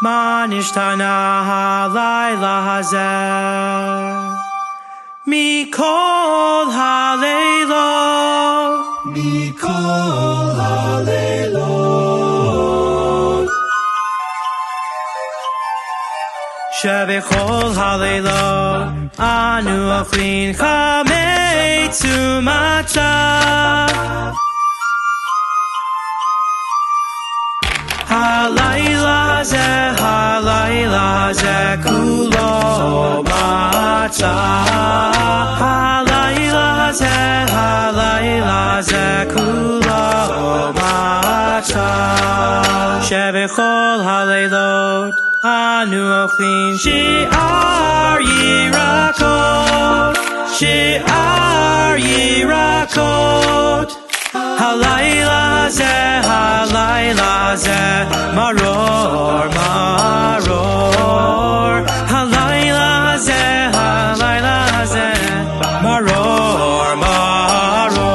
מה נשתנה הלילה הזה מכל הלילות, מכל הלילות, שבכל הלילות אנו אוכלים חמץ ומצה. הלילה זה כולו מצה. הלילה זה כולו מצה. שבכל הלילות אנו אוכלים שער ירקות, שער ירקות. הלילה זה מרור מרור. הלילה זה מרור מרור.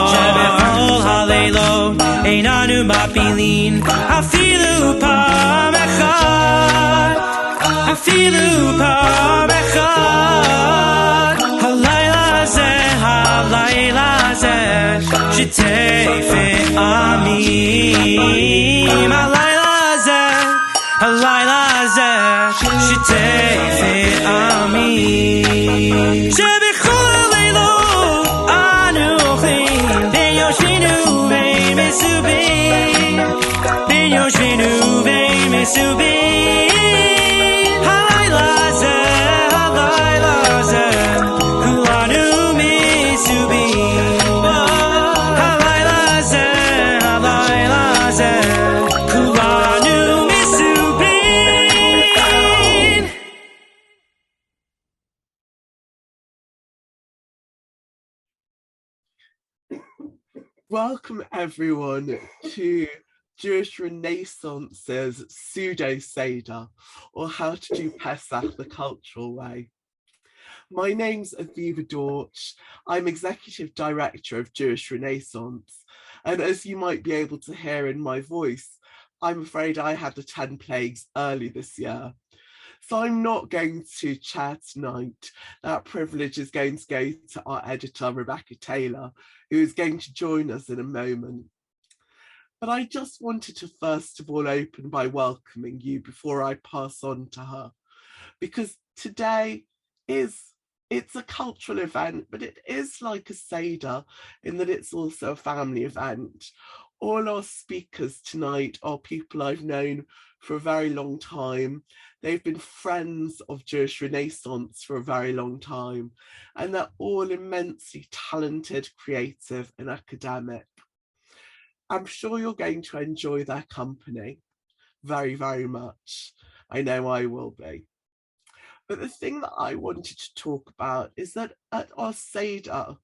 שבכל הלילות אין אנו מפעילים אפילו פעם אחת, אפילו פעם אחת. הלילה זה שתפת עמים. הלילה זה שתפת עמים. שבכל הלילות אנו אוכלים בין יושבינו בין מסובים, בין יושבינו בין מסובים. הלילה זה כולנו מסובים. הלילה זה כולנו מסובים. Welcome everyone to Jewish Renaissance's pseudo-Seder, or how to do Pesach the cultural way. My name's Aviva Dorch. I'm Executive Director of Jewish Renaissance, and as you might be able to hear in my voice, I'm afraid I had the 10 plagues early this year. So I'm not going to chair tonight. That privilege is going to go to our editor, Rebecca Taylor, who is going to join us in a moment. But I just wanted to first of all open by welcoming you before I pass on to her, because today it's a cultural event, but it is like a Seder in that it's also a family event. All our speakers tonight are people I've known for a very long time. They've been friends of Jewish Renaissance for a very long time, and they're all immensely talented, creative, and academic. I'm sure you're going to enjoy their company very, very much. I know I will be. But the thing that I wanted to talk about is that at our Seder,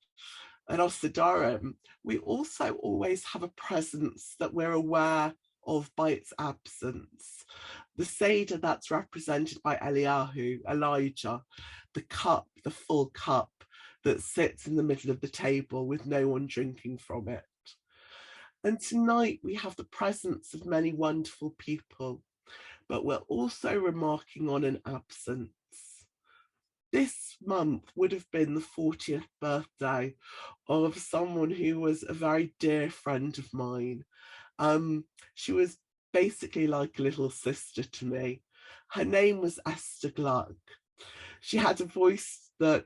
at our Sedarim, we also always have a presence that we're aware of by its absence. The Seder that's represented by Eliyahu, Elijah, the cup, the full cup that sits in the middle of the table with no one drinking from it. And tonight we have the presence of many wonderful people, but we're also remarking on an absence. This month would have been the 40th birthday of someone who was a very dear friend of mine. She was basically like a little sister to me. Her name was Esther Gluck. She had a voice that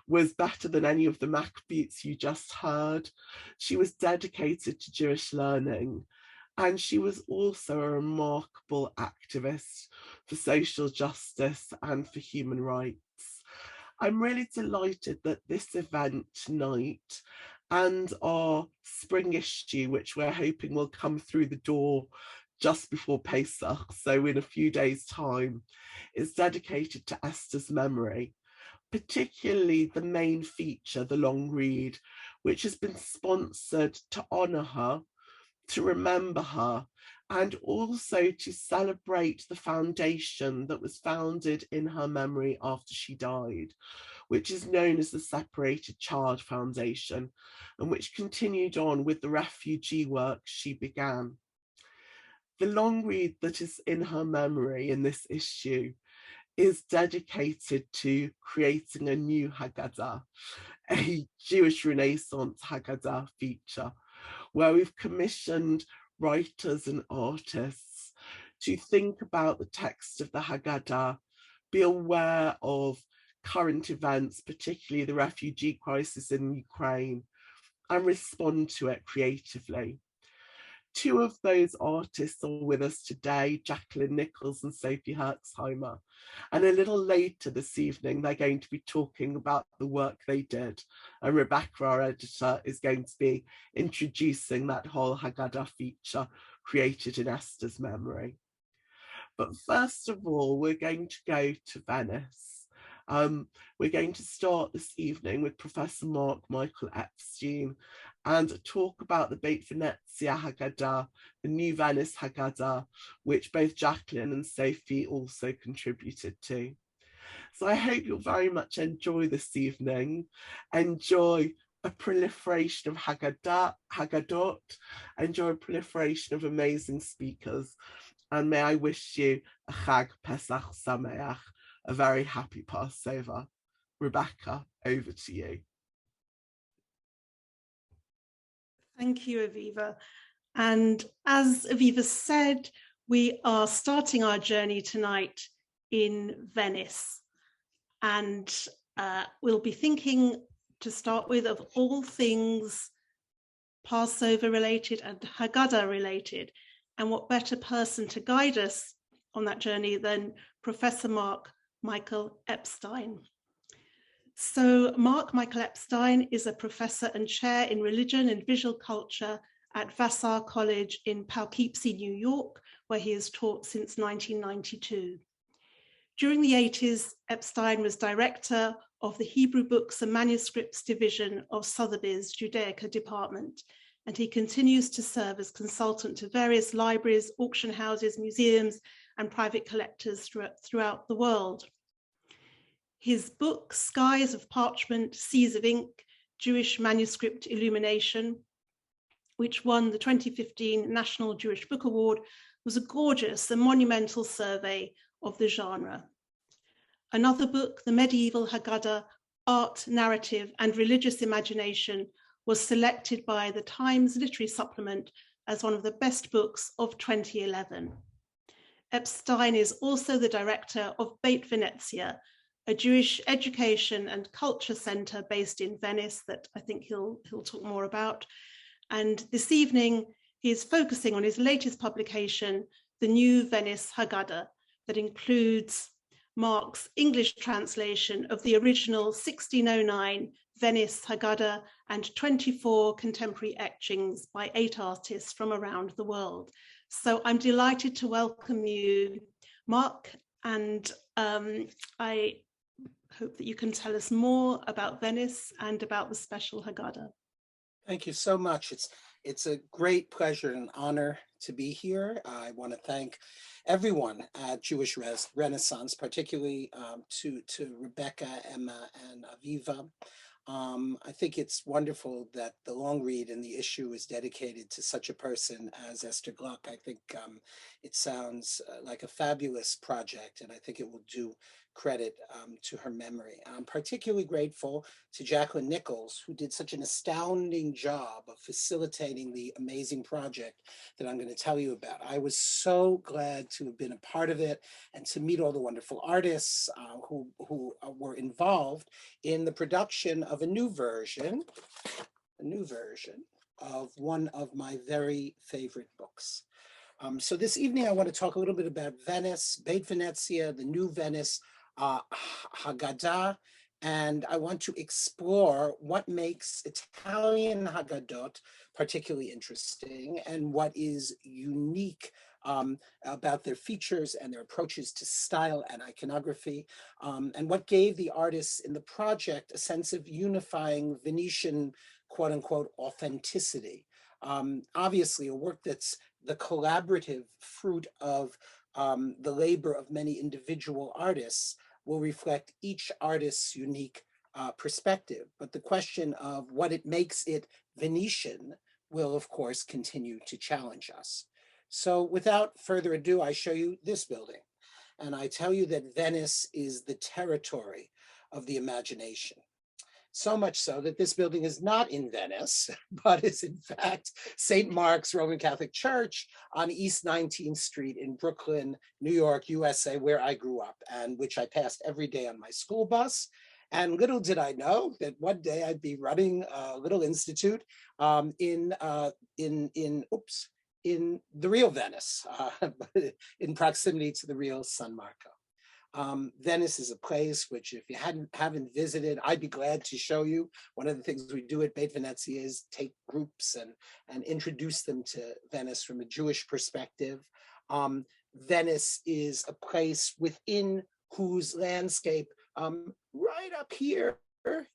was better than any of the Maccabees you just heard. She was dedicated to Jewish learning, and she was also a remarkable activist for social justice and for human rights. I'm really delighted that this event tonight and our spring issue, which we're hoping will come through the door just before Pesach, so in a few days' time, is dedicated to Esther's memory, particularly the main feature, the long read, which has been sponsored to honour her, to remember her, and also to celebrate the foundation that was founded in her memory after she died, which is known as the Separated Child Foundation, and which continued on with the refugee work she began. The long read that is in her memory in this issue is dedicated to creating a new Haggadah, a Jewish Renaissance Haggadah feature, where we've commissioned writers and artists to think about the text of the Haggadah, be aware of current events, particularly the refugee crisis in Ukraine, and respond to it creatively. Two of those artists are with us today, Jacqueline, Nicholls and Sophie Herxheimer. And a little later this evening, they're going to be talking about the work they did. And Rebecca, our editor, is going to be introducing that whole Haggadah feature created in Esther's memory. But first of all, we're going to go to Venice. We're going to start this evening with Professor Marc Michael Epstein and talk about the Beit Venezia Haggadah, the new Venice Haggadah, which both Jacqueline and Sophie also contributed to. So I hope you'll very much enjoy this evening, enjoy a proliferation of Haggadot, enjoy a proliferation of amazing speakers, and may I wish you a Chag Pesach Sameach, a very happy Passover. Rebecca, over to you. Thank you, Aviva. And as Aviva said, we are starting our journey tonight in Venice. And we'll be thinking to start with of all things Passover related and Haggadah related. And what better person to guide us on that journey than Professor Marc Michael Epstein. So Marc Michael Epstein is a professor and chair in religion and visual culture at Vassar College in Poughkeepsie, New York, where he has taught since 1992. During the 80s, Epstein was director of the Hebrew Books and Manuscripts Division of Sotheby's Judaica Department, and he continues to serve as consultant to various libraries, auction houses, museums, and private collectors throughout the world. His book, Skies of Parchment, Seas of Ink, Jewish Manuscript Illumination, which won the 2015 National Jewish Book Award, was a gorgeous and monumental survey of the genre. Another book, The Medieval Haggadah, Art, Narrative, and Religious Imagination, was selected by the Times Literary Supplement as one of the best books of 2011. Epstein is also the director of Beit Venezia, a Jewish education and culture center based in Venice that I think he'll talk more about. And this evening, he is focusing on his latest publication, the new Venice Haggadah, that includes Marc's English translation of the original 1609 Venice Haggadah and 24 contemporary etchings by 8 artists from around the world. So I'm delighted to welcome you, Marc, and I hope that you can tell us more about Venice and about the special Haggadah. Thank you so much. It's a great pleasure and honor to be here. I want to thank everyone at Jewish Renaissance, particularly to Rebecca, Emma, and Aviva. I think it's wonderful that the long read in the issue is dedicated to such a person as Esther Gluck. I think it sounds like a fabulous project, and I think it will do credit to her memory. I'm particularly grateful to Jacqueline Nicholls, who did such an astounding job of facilitating the amazing project that I'm going to tell you about. I was so glad to have been a part of it and to meet all the wonderful artists who were involved in the production of a new version of one of my very favorite books. So this evening, I want to talk a little bit about Venice, Beit Venezia, the new Venice Haggadah, and I want to explore what makes Italian Haggadot particularly interesting and what is unique about their features and their approaches to style and iconography, and what gave the artists in the project a sense of unifying Venetian, quote unquote, authenticity. Obviously, a work that's the collaborative fruit of the labor of many individual artists will reflect each artist's unique perspective. But the question of what it makes it Venetian will, of course, continue to challenge us. So without further ado, I show you this building. And I tell you that Venice is the territory of the imagination. So much so that this building is not in Venice, but is in fact St. Mark's Roman Catholic Church on East 19th Street in Brooklyn, New York, USA, where I grew up, and which I passed every day on my school bus. And little did I know that one day I'd be running a little institute in the real Venice, in proximity to the real San Marco. Venice is a place which, if you haven't visited, I'd be glad to show you. One of the things we do at Beit Venezia is take groups and introduce them to Venice from a Jewish perspective. Venice is a place within whose landscape, right up here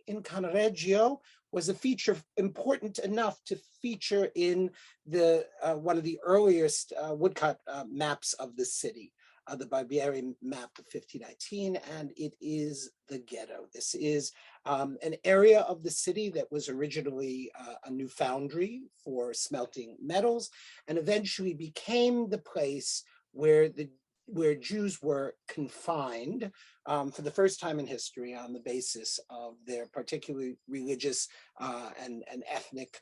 in Cannaregio, was a feature important enough to feature in the one of the earliest woodcut maps of the city. The Barbieri map of 1519, and it is the ghetto. This is an area of the city that was originally a new foundry for smelting metals, and eventually became the place where Jews were confined for the first time in history on the basis of their particularly religious and ethnic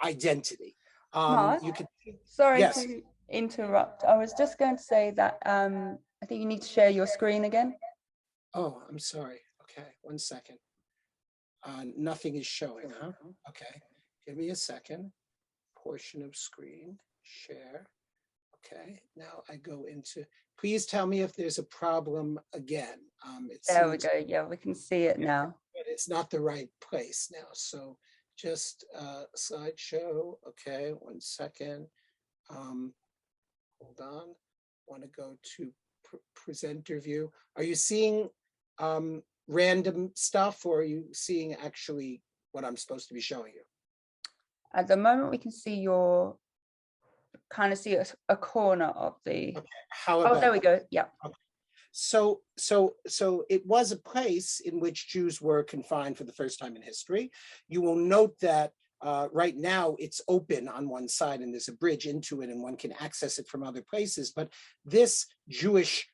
identity. Mark, You can, sorry yes. to interrupt. I was just going to say that I think you need to share your screen again. Oh, I'm sorry. Okay, one second. Nothing is showing, huh? Okay, give me a second. Portion of screen, share. Okay, now I go into, please tell me if there's a problem again. There we go. Yeah, we can see it now. But it's not the right place now. So just slideshow. Okay, one second. Hold on. Want to go to presenter view. Are you seeing random stuff, or are you seeing actually what I'm supposed to be showing you? At the moment, we can see your, kind of see a corner of the. Okay. How about, oh, there we go. Yeah. Okay. So it was a place in which Jews were confined for the first time in history. You will note that right now it's open on one side and there's a bridge into it and one can access it from other places. But this Jewish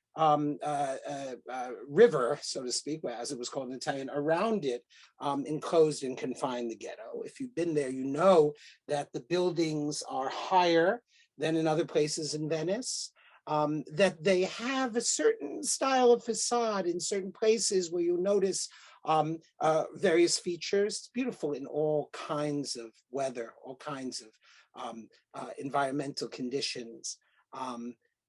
river, so to speak, as it was called in Italian, around it enclosed and confined the ghetto. If you've been there, you know that the buildings are higher than in other places in Venice. That they have a certain style of facade in certain places where you'll notice various features. It's beautiful in all kinds of weather, all kinds of environmental conditions.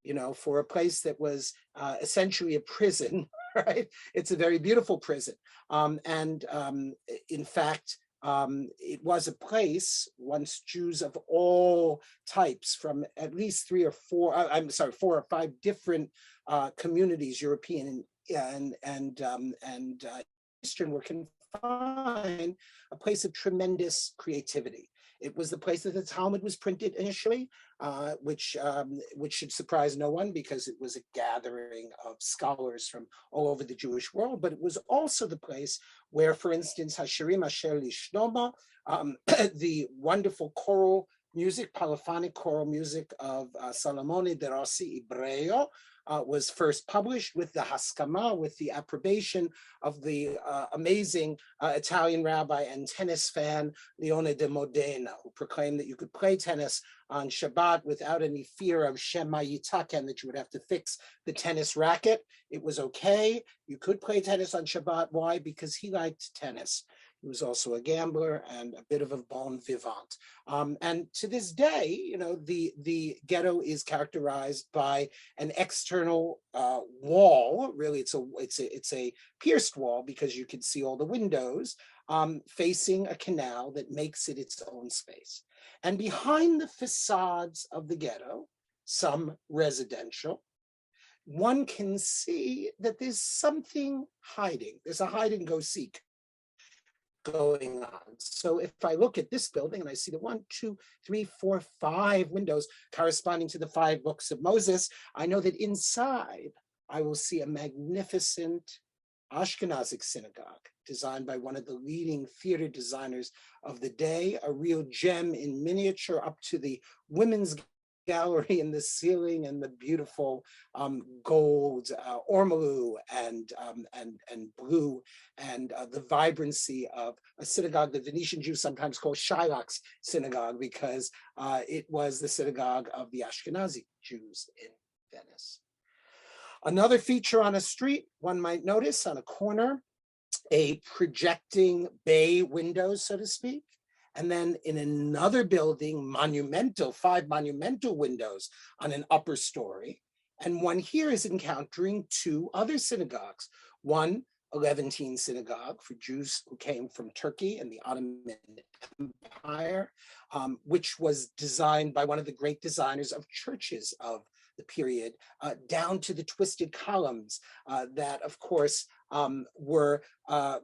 You know, for a place that was essentially a prison, right? It's a very beautiful prison. In fact, it was a place once Jews of all types from at least 4 or 5 different communities, European and Eastern, were confined, a place of tremendous creativity. It was the place that the Talmud was printed initially, which should surprise no one because it was a gathering of scholars from all over the Jewish world. But it was also the place where, for instance, Hashirim Asher Lishnoma, the wonderful choral music, polyphonic choral music of Salomone de Rossi Ibreo, was first published with the Haskama, with the approbation of the amazing Italian rabbi and tennis fan, Leone de Modena, who proclaimed that you could play tennis on Shabbat without any fear of Shema Yitaken, that you would have to fix the tennis racket. It was okay. You could play tennis on Shabbat. Why? Because he liked tennis. He was also a gambler and a bit of a bon vivant. And to this day, you know, the ghetto is characterized by an external wall. Really, it's a pierced wall because you can see all the windows facing a canal that makes it its own space. And behind the facades of the ghetto, some residential, one can see that there's something hiding. There's a hide and go seek going on. So if I look at this building and I see the 1, 2, 3, 4, 5 windows corresponding to the 5 books of Moses, I know that inside I will see a magnificent Ashkenazic synagogue designed by one of the leading theater designers of the day, a real gem in miniature, up to the women's gallery in the ceiling and the beautiful gold ormolu and blue, and the vibrancy of a synagogue that Venetian Jews sometimes call Shylock's synagogue, because it was the synagogue of the Ashkenazi Jews in Venice. Another feature on a street, one might notice on a corner, a projecting bay window, so to speak. And then in another building, monumental, 5 monumental windows on an upper story. And one here is encountering 2 other synagogues. One, a Levantine synagogue for Jews who came from Turkey and the Ottoman Empire, which was designed by one of the great designers of churches of the period, down to the twisted columns that, of course, were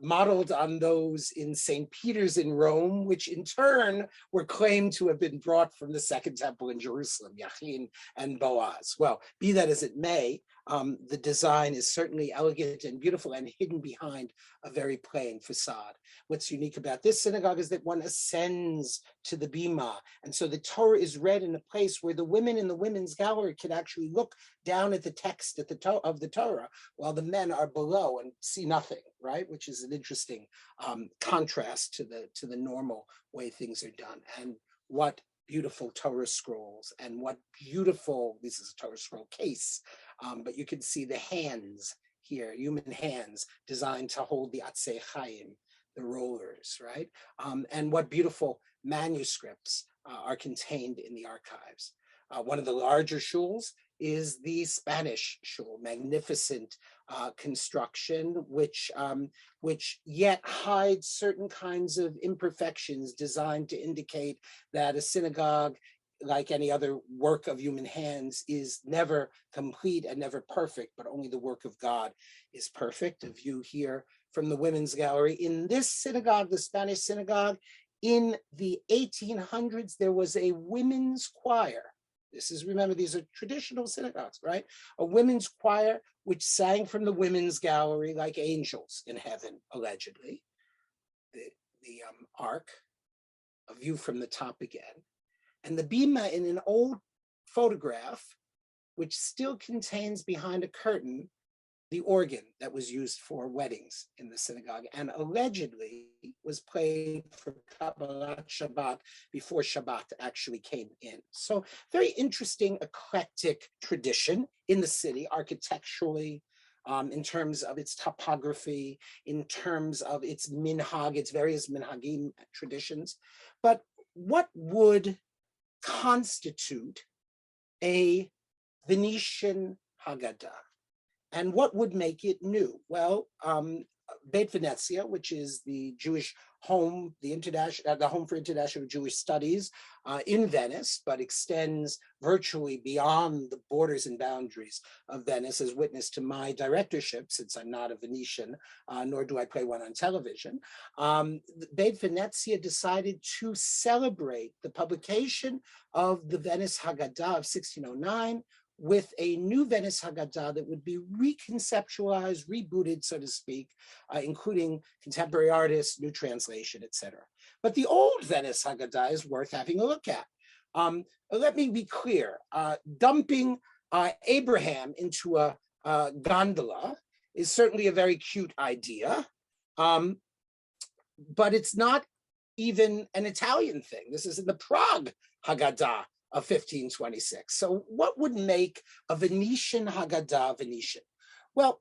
modeled on those in St. Peter's in Rome, which in turn were claimed to have been brought from the Second Temple in Jerusalem, Jacqueline and Boaz. Well, be that as it may, the design is certainly elegant and beautiful and hidden behind a very plain facade. What's unique about this synagogue is that one ascends to the bima, and so the Torah is read in a place where the women in the women's gallery can actually look down at the text of the Torah, while the men are below and see nothing, right? Which is an interesting contrast to the normal way things are done. And what beautiful Torah scrolls, and what beautiful, this is a Torah scroll case, but you can see the hands here, human hands designed to hold the Atzei Chaim, the rollers, right? And what beautiful manuscripts are contained in the archives. One of the larger shuls is the Spanish shul, magnificent construction, which yet hides certain kinds of imperfections designed to indicate that a synagogue, like any other work of human hands, is never complete and never perfect, but only the work of God is perfect. A view here from the women's gallery. In this synagogue, the Spanish synagogue, in the 1800s, there was a women's choir. This is, remember, these are traditional synagogues, right? A women's choir which sang from the women's gallery like angels in heaven, allegedly. The ark, a view from the top again. And the bima in an old photograph, which still contains behind a curtain the organ that was used for weddings in the synagogue, and allegedly was played for Kabbalat Shabbat before Shabbat actually came in. So very interesting, eclectic tradition in the city, architecturally, in terms of its topography, in terms of its minhag, its various minhagim traditions. But what would constitute a Venetian Haggadah? And what would make it new? Well, Beit Venezia, which is the Jewish home, the home for international Jewish studies in Venice, but extends virtually beyond the borders and boundaries of Venice, as witness to my directorship, since I'm not a Venetian, nor do I play one on television. Beit Venezia decided to celebrate the publication of the Venice Haggadah of 1609, with a new Venice Haggadah that would be reconceptualized, rebooted, so to speak, including contemporary artists, new translation, etc. But the old Venice Haggadah is worth having a look at. Let me be clear, dumping Abraham into a gondola is certainly a very cute idea, but it's not even an Italian thing. This is in the Prague Haggadah of 1526. So what would make a Venetian Haggadah Venetian? Well,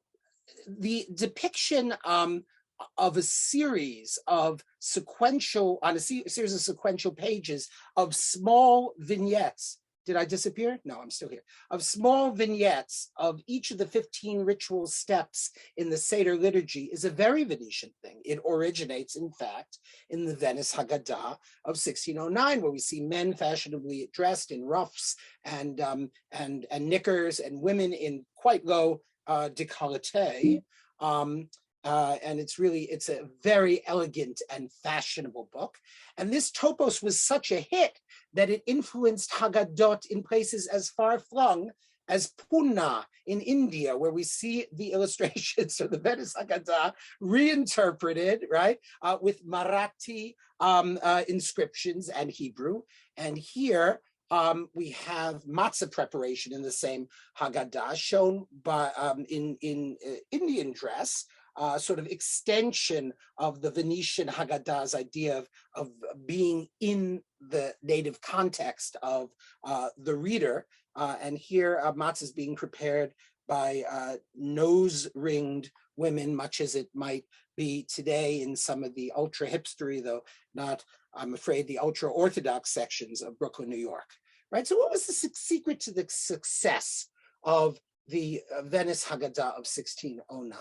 the depiction of a series of sequential, on a series of sequential pages of small vignettes. Did I disappear? No, I'm still here. Of small vignettes of each of the 15 ritual steps in the Seder liturgy is a very Venetian thing. It originates, in fact, in the Venice Haggadah of 1609, where we see men fashionably dressed in ruffs and knickers, and women in quite low décolleté. And it's a very elegant and fashionable book. And this topos was such a hit that it influenced Haggadot in places as far-flung as Pune in India, where we see the illustrations of the Venice Haggadah reinterpreted, right, with Marathi inscriptions and Hebrew. And here, we have matzah preparation in the same Haggadah, shown by in Indian dress, sort of extension of the Venetian Haggadah's idea of being in the native context of the reader. And here matzah is being prepared by nose-ringed women, much as it might be today in some of the ultra hipstery, though not, I'm afraid, the ultra orthodox sections of Brooklyn, New York, right? So what was the secret to the success of the Venice Haggadah of 1609?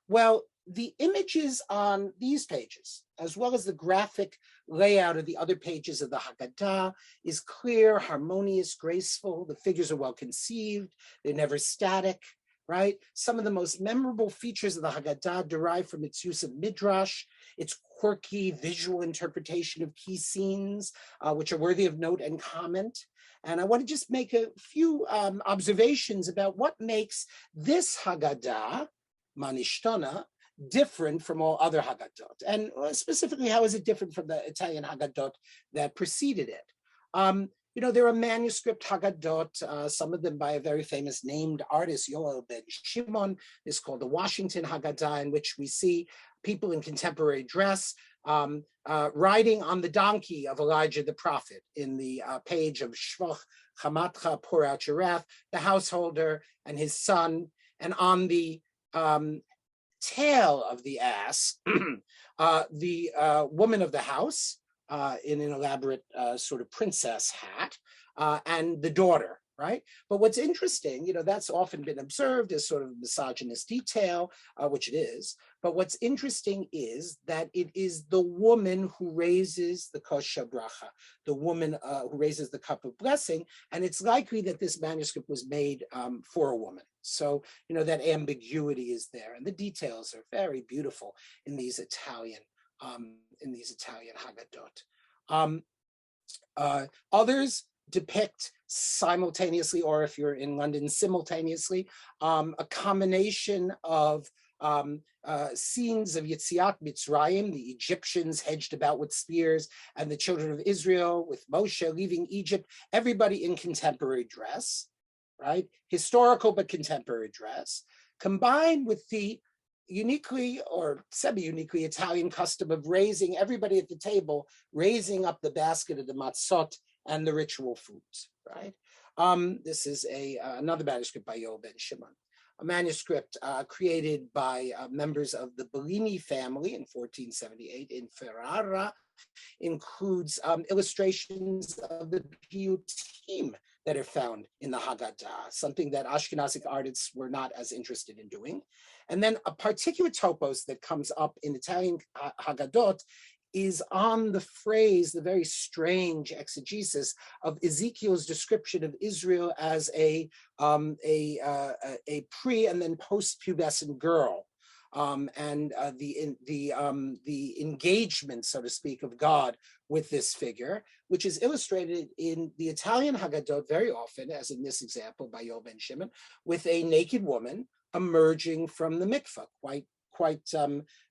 Well, the images on these pages, as well as the graphic layout of the other pages of the Haggadah, is clear, harmonious, graceful. The figures are well conceived. They're never static, right? Some of the most memorable features of the Haggadah derive from its use of midrash, its quirky visual interpretation of key scenes, which are worthy of note and comment. And I want to just make a few observations about what makes this Haggadah, Manishtana, different from all other Haggadot. And specifically, how is it different from the Italian Haggadot that preceded it? You know, there are manuscript Haggadot, some of them by a very famous named artist, Yoel ben Shimon. It's called the Washington Haggadah, in which we see people in contemporary dress riding on the donkey of Elijah the prophet in the page of Shvoch Chamatcha, pour out your wrath, the householder and his son, and on the tail of the ass, the woman of the house in an elaborate sort of princess hat, and the daughter, right? But what's interesting, you know, that's often been observed as sort of misogynist detail, which it is. But what's interesting is that it is the woman who raises the kosher bracha, the woman who raises the cup of blessing. And it's likely that this manuscript was made for a woman. So, you know, that ambiguity is there. And the details are very beautiful in these Italian Haggadot. Others depict simultaneously, or if you're in London, simultaneously, a combination of scenes of Yetziat Mitzrayim, the Egyptians hedged about with spears, and the children of Israel with Moshe leaving Egypt, everybody in contemporary dress, right? Historical but contemporary dress, combined with the uniquely or semi-uniquely Italian custom of raising everybody at the table, raising up the basket of the matzot and the ritual foods, right? This is another manuscript by Yoel ben Shimon, a manuscript created by members of the Bellini family in 1478 in Ferrara, includes illustrations of the piyutim that are found in the Haggadah, something that Ashkenazic artists were not as interested in doing. And then a particular topos that comes up in Italian Haggadot is on the phrase, the very strange exegesis of Ezekiel's description of Israel as a pre and then post-pubescent girl. And the engagement, so to speak, of God with this figure, which is illustrated in the Italian Haggadot very often, as in this example by Yoel ben Shimon, with a naked woman emerging from the mikveh, quite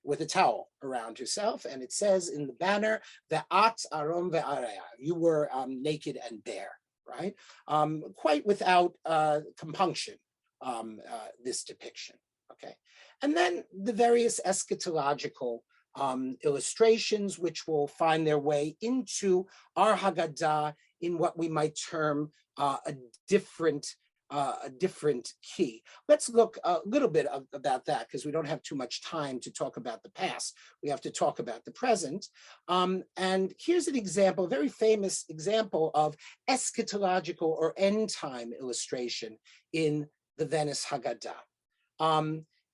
with a towel around herself. And it says in the banner, Ve'at arom ve'areya, you were naked and bare, right? Quite without compunction, this depiction, okay? And then the various eschatological illustrations, which will find their way into our Haggadah in what we might term a different key. Let's look a little bit about that, because we don't have too much time to talk about the past. We have to talk about the present. And here's an example, a very famous example of eschatological or end time illustration in the Venice Haggadah.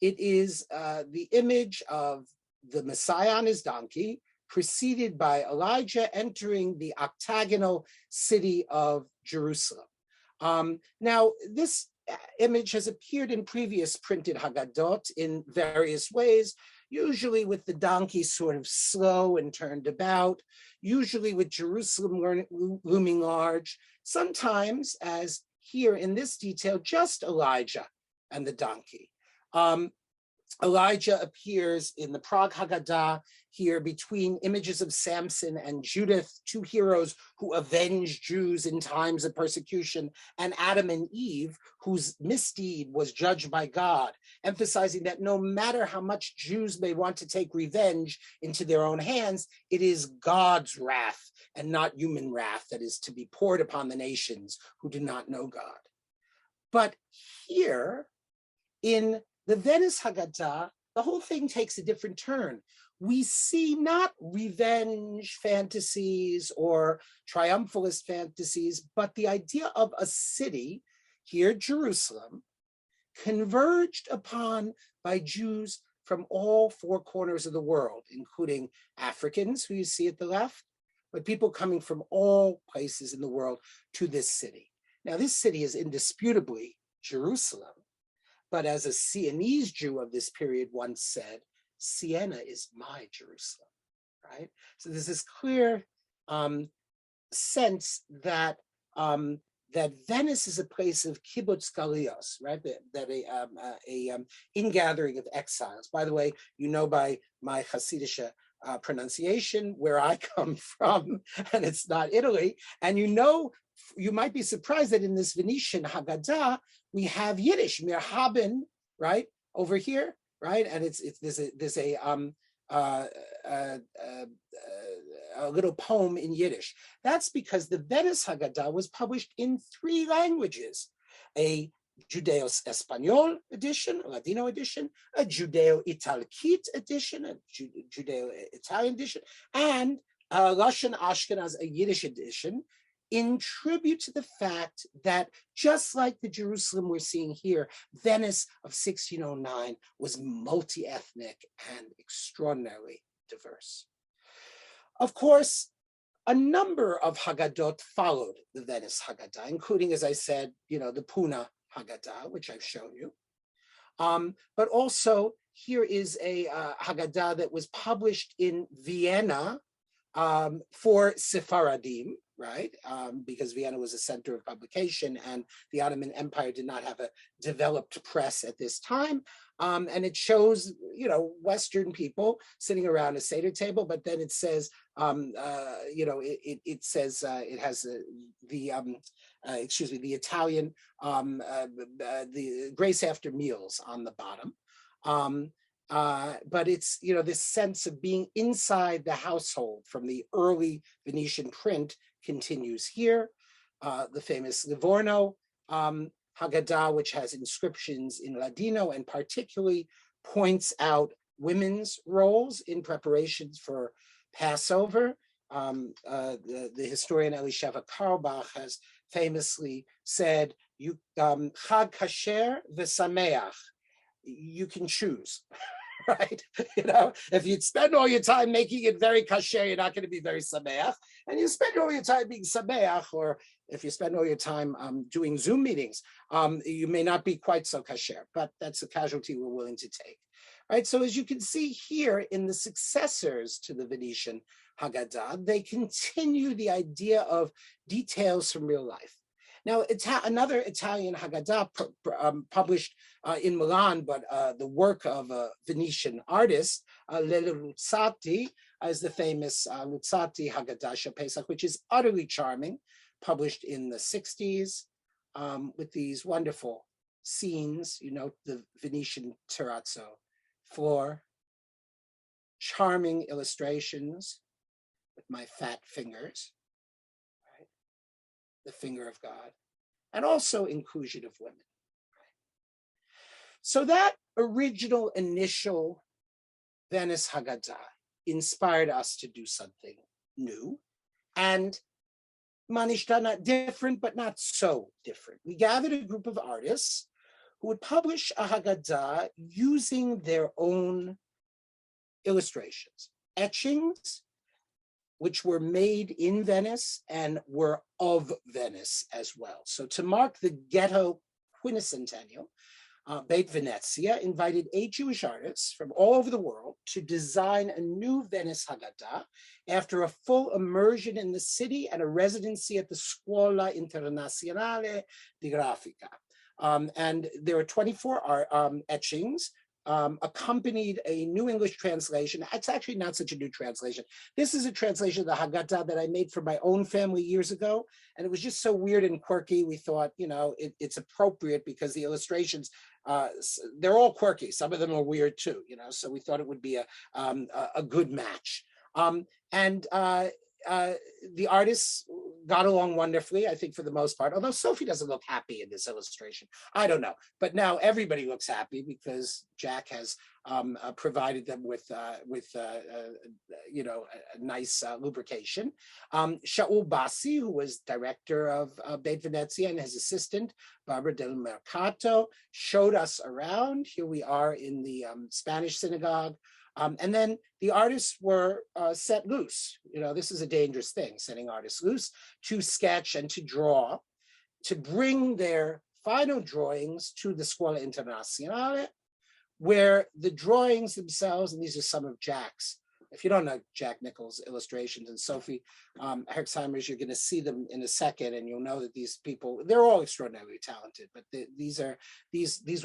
It is the image of the Messiah on his donkey, preceded by Elijah entering the octagonal city of Jerusalem. Now, this image has appeared in previous printed Haggadot in various ways, usually with the donkey sort of slow and turned about, usually with Jerusalem looming large, sometimes, as here in this detail, just Elijah and the donkey. Elijah appears in the Prague Haggadah here between images of Samson and Judith, two heroes who avenge Jews in times of persecution, and Adam and Eve, whose misdeed was judged by God, emphasizing that no matter how much Jews may want to take revenge into their own hands, it is God's wrath and not human wrath that is to be poured upon the nations who do not know God. But here in the Venice Haggadah, the whole thing takes a different turn. We see not revenge fantasies or triumphalist fantasies, but the idea of a city, here Jerusalem, converged upon by Jews from all four corners of the world, including Africans, who you see at the left, but people coming from all places in the world to this city. Now, this city is indisputably Jerusalem, but as a Sienese Jew of this period once said, Siena is my Jerusalem, right? So there's this clear sense that that Venice is a place of kibbutz galios, right? That a ingathering of exiles. By the way, you know by my Hasidic pronunciation where I come from, and it's not Italy. And you know, you might be surprised that in this Venetian Haggadah, we have Yiddish, mir haben, right, over here, right? And there's a little poem in Yiddish. That's because the Venice Haggadah was published in 3 languages: a Judeo-Espanol edition, a Ladino edition, a Judeo-Italkit edition, a Judeo-Italian edition, and Lashon Ashkenaz, a Yiddish edition, in tribute to the fact that just like the Jerusalem we're seeing here, Venice of 1609 was multi-ethnic and extraordinarily diverse. Of course, a number of Haggadot followed the Venice Haggadah, including, as I said, the Puna Haggadah, which I've shown you. But also here is a Haggadah that was published in Vienna for Sephardim, right? Because Vienna was a center of publication and the Ottoman Empire did not have a developed press at this time. And it shows, Western people sitting around a Seder table, but then it says, it says it has the Italian, the grace after meals on the bottom. But it's, this sense of being inside the household from the early Venetian print continues here. The famous Livorno Haggadah, which has inscriptions in Ladino and particularly points out women's roles in preparations for Passover. The historian Elisheva Karlbach has famously said, Chag kasher v'sameach, you can choose. Right? If you'd spend all your time making it very kasher, you're not going to be very sameach. And you spend all your time being sameach, or if you spend all your time doing Zoom meetings, you may not be quite so kasher, but that's a casualty we're willing to take. Right? So as you can see here in the successors to the Venetian Haggadah, they continue the idea of details from real life. Now, another Italian Haggadah published in Milan, but the work of a Venetian artist, Lele Luzzati, is the famous Luzzati Haggadah Pesach, which is utterly charming, published in the 60s with these wonderful scenes, the Venetian terrazzo floor, charming illustrations with my fat fingers. The finger of God, and also inclusion of women. So that original initial Venice Haggadah inspired us to do something new and Manishtana different, but not so different. We gathered a group of artists who would publish a Haggadah using their own illustrations, etchings, which were made in Venice and were of Venice as well. So to mark the ghetto quincentennial, Beit Venezia invited 8 Jewish artists from all over the world to design a new Venice Haggadah after a full immersion in the city and a residency at the Scuola Internazionale di Grafica. And there are 24 etchings accompanied a New English translation. It's actually not such a new translation. This is a translation of the Haggadah that I made for my own family years ago. And it was just so weird and quirky. We thought, it's appropriate because the illustrations, they're all quirky. Some of them are weird too, so we thought it would be a good match. The artists got along wonderfully, I think, for the most part, although Sophie doesn't look happy in this illustration. I don't know, but now everybody looks happy because Jack has provided them with a nice lubrication. Shaul Bassi, who was director of Beit Venezia, and his assistant, Barbara del Mercato, showed us around. Here we are in the Spanish synagogue. And then the artists were set loose. This is a dangerous thing, setting artists loose to sketch and to draw, to bring their final drawings to the Scuola Internazionale, where the drawings themselves, and these are some of Jack's, if you don't know Jack Nicholls' illustrations and Sophie Herxheimer's, you're going to see them in a second, and you'll know that these people, they're all extraordinarily talented, but these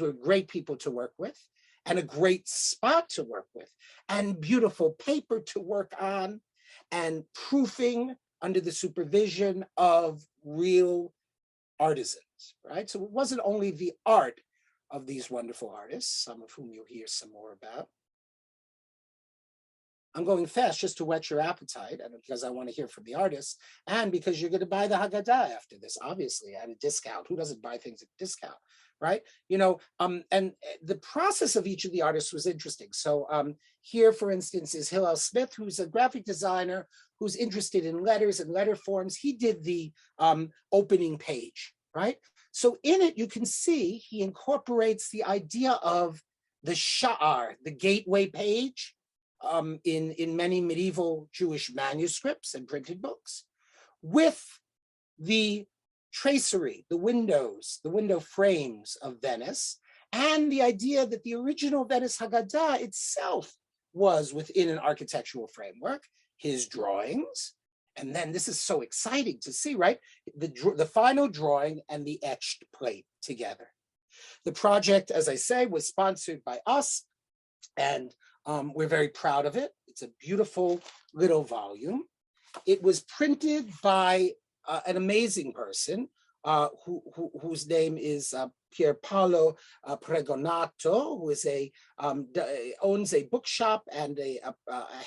were great people to work with, and a great spot to work with, and beautiful paper to work on, and proofing under the supervision of real artisans, right? So it wasn't only the art of these wonderful artists, some of whom you'll hear some more about. I'm going fast just to whet your appetite, and because I want to hear from the artists, and because you're going to buy the Haggadah after this, obviously, at a discount. Who doesn't buy things at a discount? Right? And the process of each of the artists was interesting. So here, for instance, is Hillel Smith, who's a graphic designer who's interested in letters and letter forms. He did the opening page, right? So in it, you can see he incorporates the idea of the sha'ar, the gateway page, in many medieval Jewish manuscripts and printed books, with the tracery, the window frames of Venice, and the idea that the original Venice Haggadah itself was within an architectural framework, his drawings, and then this is so exciting to see, right? The final drawing and the etched plate together. The project, as I say, was sponsored by us, and we're very proud of it. It's a beautiful little volume. It was printed by an amazing person whose name is Pier Paolo Pregonato, who is owns a bookshop and a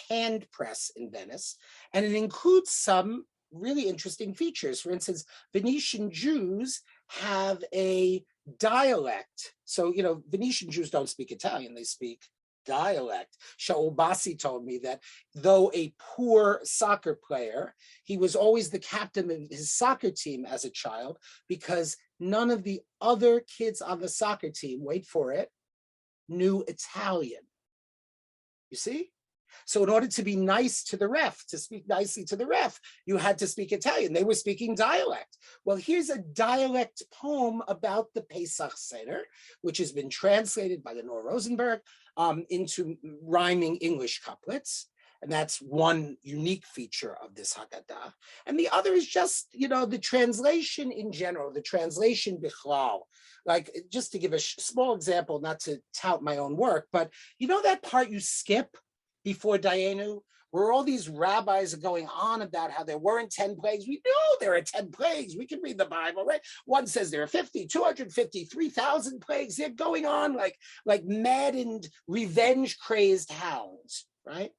hand press in Venice. And it includes some really interesting features. For instance, Venetian Jews have a dialect. So, Venetian Jews don't speak Italian, they speak dialect. Shaul Bassi told me that though a poor soccer player, he was always the captain of his soccer team as a child because none of the other kids on the soccer team, wait for it, knew Italian. You see? So in order to be nice to the ref, to speak nicely to the ref, you had to speak Italian. They were speaking dialect. Well, here's a dialect poem about the Pesach Seder, which has been translated by Lenore Rosenberg into rhyming English couplets. And that's one unique feature of this Haggadah. And the other is just, the translation in general, the translation bichlal. Like, just to give a small example, not to tout my own work, but that part you skip before Dayenu, where all these rabbis are going on about how there weren't 10 plagues. We know there are 10 plagues. We can read the Bible, right? One says there are 50, 250, 3,000 plagues. They're going on like maddened, revenge-crazed hounds, right?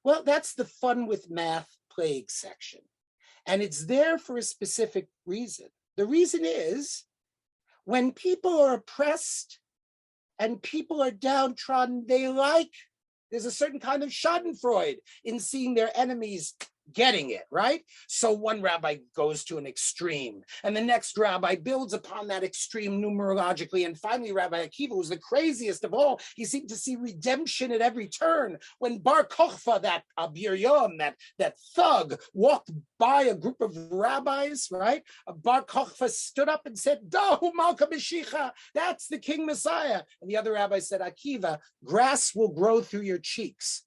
Well, that's the fun with math plague section. And it's there for a specific reason. The reason is when people are oppressed and people are downtrodden, there's a certain kind of schadenfreude in seeing their enemies getting it, right? So one rabbi goes to an extreme, and the next rabbi builds upon that extreme numerologically, and finally Rabbi Akiva, who's the craziest of all, he seemed to see redemption at every turn. When Bar Kochva, that Abir Yom, that thug, walked by a group of rabbis, right? Bar Kochva stood up and said, Dahu Malka Mashiach, that's the King Messiah. And the other rabbi said, Akiva, grass will grow through your cheeks.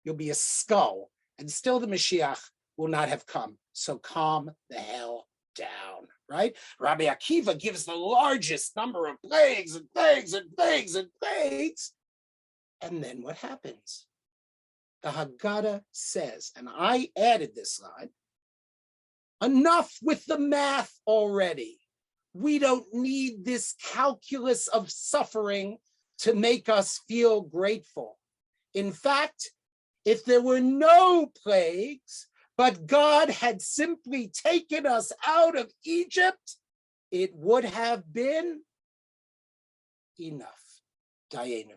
You'll be a skull. And still the Mashiach will not have come. So calm the hell down, right? Rabbi Akiva gives the largest number of plagues and plagues and plagues and plagues. And then what happens? The Haggadah says, and I added this line, enough with the math already. We don't need this calculus of suffering to make us feel grateful. In fact, if there were no plagues, but God had simply taken us out of Egypt, it would have been enough. Dayenu.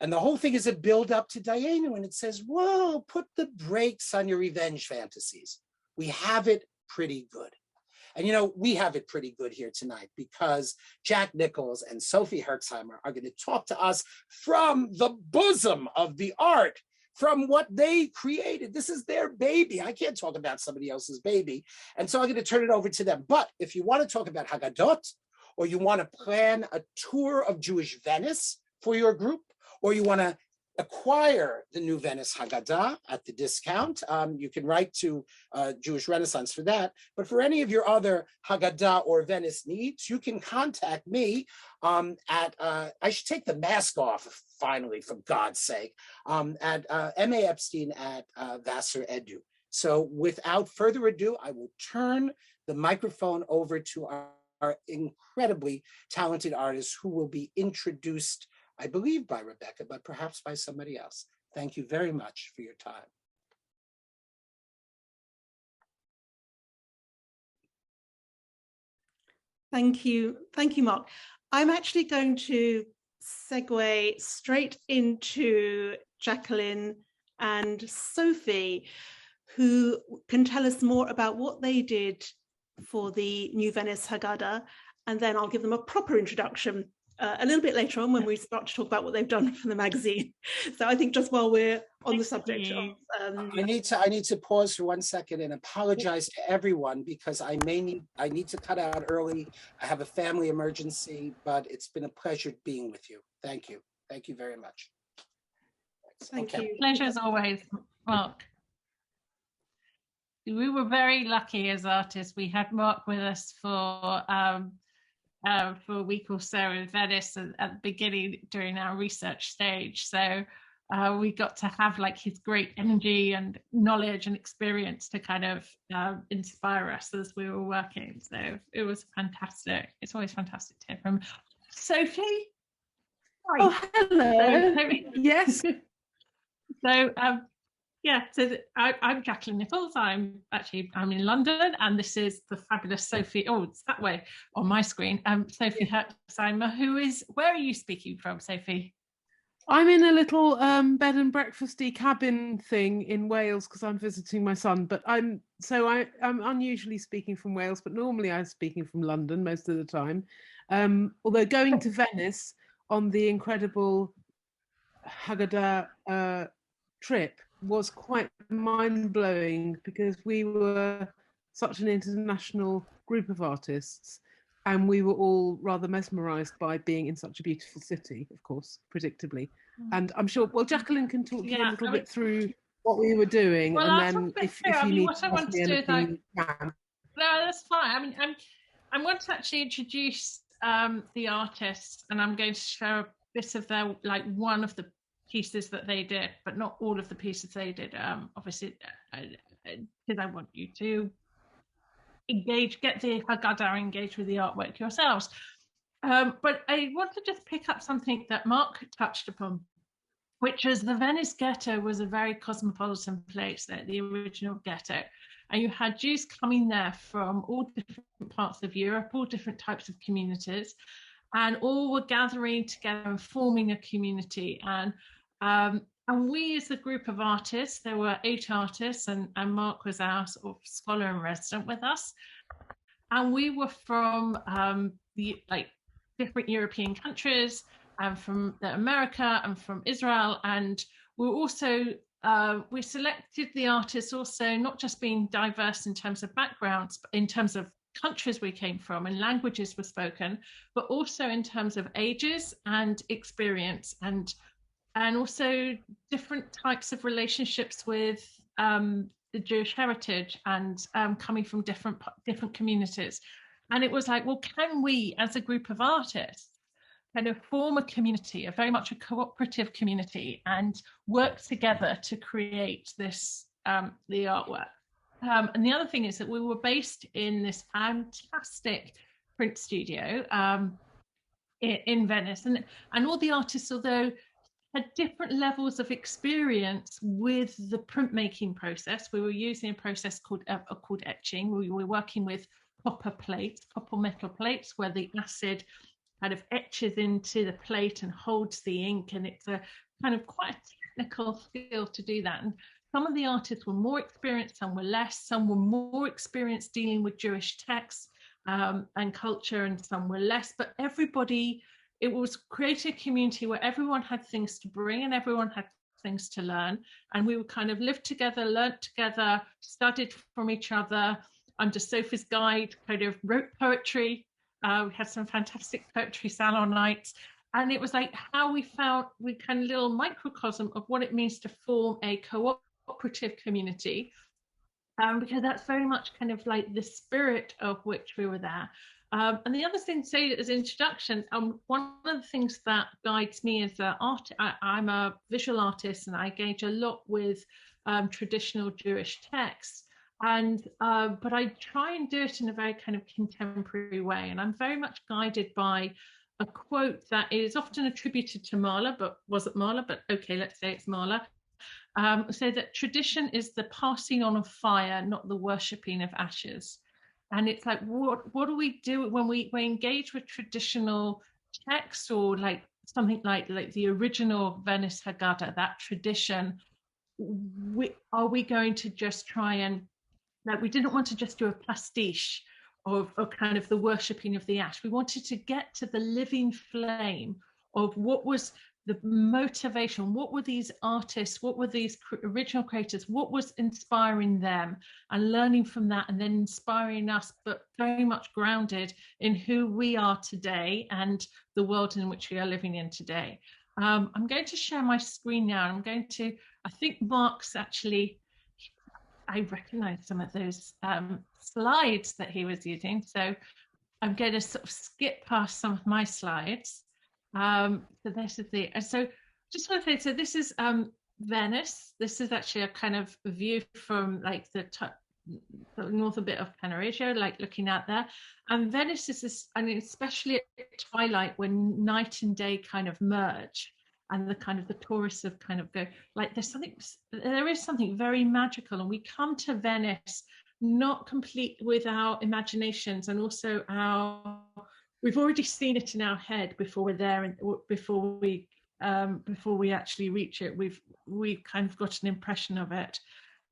And the whole thing is a build up to Dayenu, and it says, whoa, put the brakes on your revenge fantasies. We have it pretty good. And you know, we have it pretty good here tonight because Jack Nicholls and Sophie Herxheimer are going to talk to us from the bosom of the art, from what they created. This is their baby. I can't talk about somebody else's baby. And so I'm going to turn it over to them. But if you want to talk about Haggadot, or you want to plan a tour of Jewish Venice for your group, or you want to acquire the new Venice Haggadah at the discount, you can write to Jewish Renaissance for that. But for any of your other Haggadah or Venice needs, you can contact me at, I should take the mask off finally, for God's sake, at M.A. Epstein at Vassar Edu. So without further ado, I will turn the microphone over to our incredibly talented artists who will be introduced, I believe, by Rebecca, but perhaps by somebody else. Thank you very much for your time. Thank you, Mark. I'm actually going to segue straight into Jacqueline and Sophie, who can tell us more about what they did for the new Venice Haggadah, and then I'll give them a proper introduction a little bit later on when we start to talk about what they've done for the magazine. So I think just while we're on the subject of, I need to pause for 1 second and apologize to everyone because I need to cut out early. I have a family emergency, but it's been a pleasure being with you. Thank you. Thank you very much. Thank you. Pleasure as always, Mark. We were very lucky as artists. We had Mark with us for a week or so in Venice at the beginning during our research stage. So we got to have like his great energy and knowledge and experience to kind of inspire us as we were working. So it was fantastic. It's always fantastic to hear from Sophie. Hi. Oh, hello. Yes. So I'm Jacqueline Nicholls. I'm in London, and this is the fabulous Sophie. Oh, it's that way on my screen. Sophie Herxheimer. Where are you speaking from, Sophie? I'm in a little bed and breakfasty cabin thing in Wales because I'm visiting my son. But I'm unusually speaking from Wales, but normally I'm speaking from London most of the time. Although going to Venice on the incredible Haggadah trip was quite mind-blowing because we were such an international group of artists and we were all rather mesmerized by being in such a beautiful city, of course, predictably. And I'm sure, well, Jacqueline can talk to you a little bit through what we were doing, well, and then if you need what I want to do is no, that's fine. I mean, I want to actually introduce the artists, and I'm going to show a bit of their, like, one of the pieces that they did, but not all of the pieces they did, obviously, because I want you to get the Haggadah, engage with the artwork yourselves. But I want to just pick up something that Mark touched upon, which was the Venice ghetto was a very cosmopolitan place, the original ghetto. And you had Jews coming there from all different parts of Europe, all different types of communities, and all were gathering together and forming a community. And we, as a group of artists, there were 8 artists, and Mark was our sort of scholar in resident with us. And we were from different European countries, and from America and from Israel. And we also, we selected the artists also not just being diverse in terms of backgrounds, but in terms of countries we came from and languages were spoken, but also in terms of ages and experience, and also different types of relationships with the Jewish heritage, and coming from different communities. And it was like, well, can we as a group of artists kind of form a community, a very much a cooperative community, and work together to create this, the artwork. And the other thing is that we were based in this fantastic print studio in Venice, and all the artists, although had different levels of experience with the printmaking process. We were using a process called etching. We were working with copper plates, copper metal plates, where the acid kind of etches into the plate and holds the ink, and it's a kind of quite a technical skill to do that. And some of the artists were more experienced, some were less, some were more experienced dealing with Jewish texts and culture, and some were less, but everybody, it was creating a community where everyone had things to bring and everyone had things to learn. And we would kind of live together, learnt together, studied from each other, under Sophie's guide, kind of wrote poetry. We had some fantastic poetry salon nights. And it was like how we found, we kind of little microcosm of what it means to form a cooperative community. Because that's very much kind of like the spirit of which we were there. And the other thing to say as introduction, one of the things that guides me as an artist, I'm a visual artist and I engage a lot with traditional Jewish texts. And but I try and do it in a very kind of contemporary way. And I'm very much guided by a quote that is often attributed to Mahler, but wasn't Mahler, but okay, let's say it's Mahler. Say that tradition is the passing on of fire, not the worshipping of ashes. And it's like, what do we do when we engage with traditional texts, or like something like the original Venice Haggadah, that tradition? Are we going to just try and, like, we didn't want to just do a pastiche of kind of the worshipping of the ash. We wanted to get to the living flame of what was the motivation, what were these artists, what were these original creators, what was inspiring them, and learning from that, and then inspiring us, but very much grounded in who we are today and the world in which we are living in today. I'm going to share my screen now. I'm going to, I think Marc's actually, I recognize some of those slides that he was using. So I'm going to sort of skip past some of my slides. So this is the, so just want to say, so this is Venice. This is actually a kind of view from like the northern bit of Canarino, like looking out there. And Venice is this, I mean, especially at twilight when night and day kind of merge, and the kind of the tourists have kind of go, like there is something very magical, and we come to Venice not complete with our imaginations, and also we've already seen it in our head before we're there, and before we actually reach it, we've kind of got an impression of it.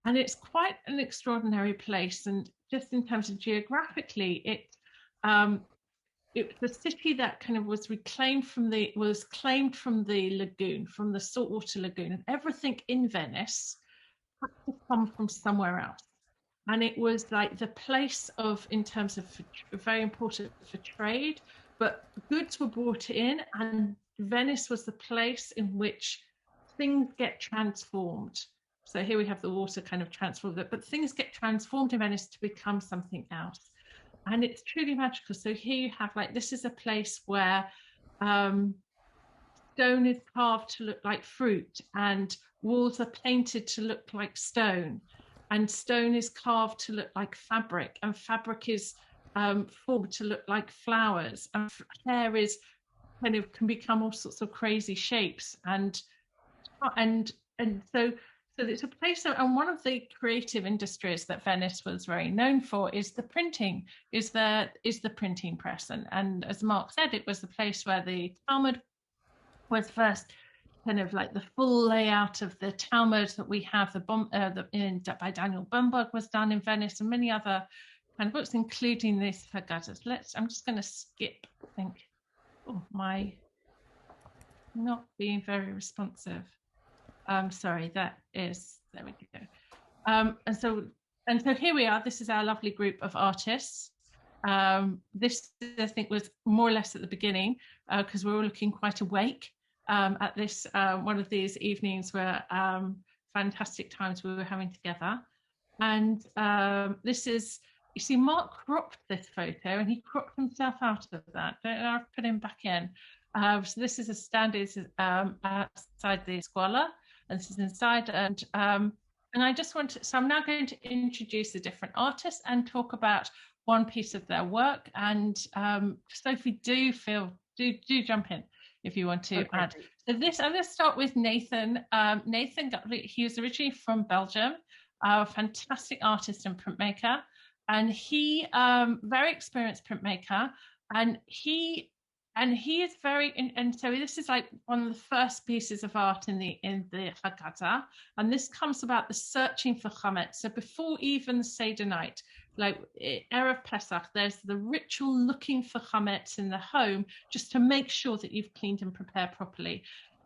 And it's quite an extraordinary place. And just in terms of geographically, it's the city that kind of was claimed from the lagoon, from the saltwater lagoon, and everything in Venice had to come from somewhere else. And it was like the place of, in terms of very important for trade, but goods were brought in, and Venice was the place in which things get transformed. So here we have the water kind of transformed, but things get transformed in Venice to become something else. And it's truly magical. So here you have, like, this is a place where stone is carved to look like fruit, and walls are painted to look like stone. And stone is carved to look like fabric, and fabric is formed to look like flowers, and hair is kind of can become all sorts of crazy shapes, and so it's a place. And one of the creative industries that Venice was very known for is the printing, is the printing press, and as Marc said, it was the place where the Talmud was first. Kind of like the full layout of the Talmud that we have, by Daniel Bumberg was done in Venice, and many other kind of books, including this Haggadah. I'm just going to skip, I think. Oh, my, not being very responsive. Sorry, there we go. And so here we are. This is our lovely group of artists. This, I think, was more or less at the beginning, because we were looking quite awake. At this one of these evenings were fantastic times we were having together. And this is, you see, Marc cropped this photo, and he cropped himself out of that. Don't know, I've put him back in. So this is a stand outside the Escuela, and this is inside. And I just want to, so I'm now going to introduce the different artists and talk about one piece of their work. And Sophie, do jump in if you want to add. So this, I'm going to start with Nathan. Nathan Gutley, he was originally from Belgium, a fantastic artist and printmaker, and he very experienced printmaker, and he is very, and so this is like one of the first pieces of art in the Haggadah, and this comes about the searching for chametz. So before even the Seder night, like Erev Pesach, there's the ritual looking for chametz in the home, just to make sure that you've cleaned and prepared properly.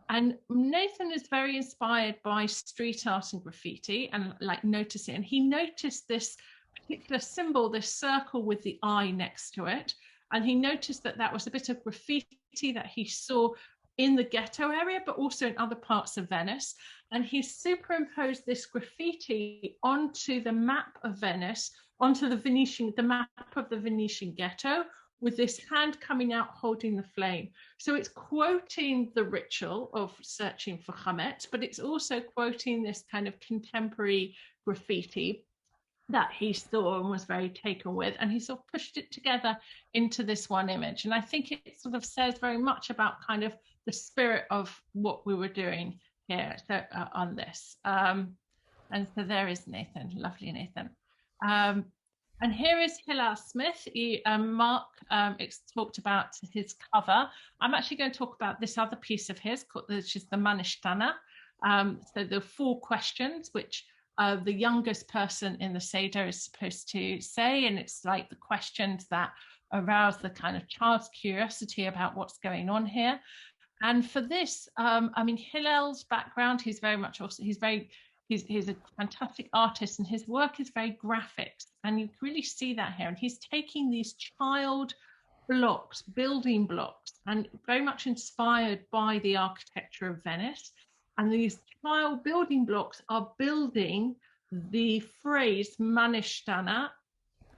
And Nathan is very inspired by street art and graffiti, and like noticing, and he noticed this particular symbol, this circle with the eye next to it. And he noticed that that was a bit of graffiti that he saw in the ghetto area, but also in other parts of Venice. And he superimposed this graffiti onto the map of Venice, onto the map of the Venetian ghetto, with this hand coming out holding the flame. So it's quoting the ritual of searching for chametz, but it's also quoting this kind of contemporary graffiti that he saw and was very taken with, and he sort of pushed it together into this one image. And I think it sort of says very much about kind of the spirit of what we were doing here on this. And so there is Nathan, lovely Nathan. And here is Hillel Smith. Mark talked about his cover. I'm actually going to talk about this other piece of his, which is the Manishtana. So the 4 questions, which the youngest person in the Seder is supposed to say, and it's like the questions that arouse the kind of child's curiosity about what's going on here. And for this, I mean, Hillel's background, he's a fantastic artist, and his work is very graphic, and you really see that here. And he's taking these child blocks, building blocks, and very much inspired by the architecture of Venice. And these child building blocks are building the phrase Manishtana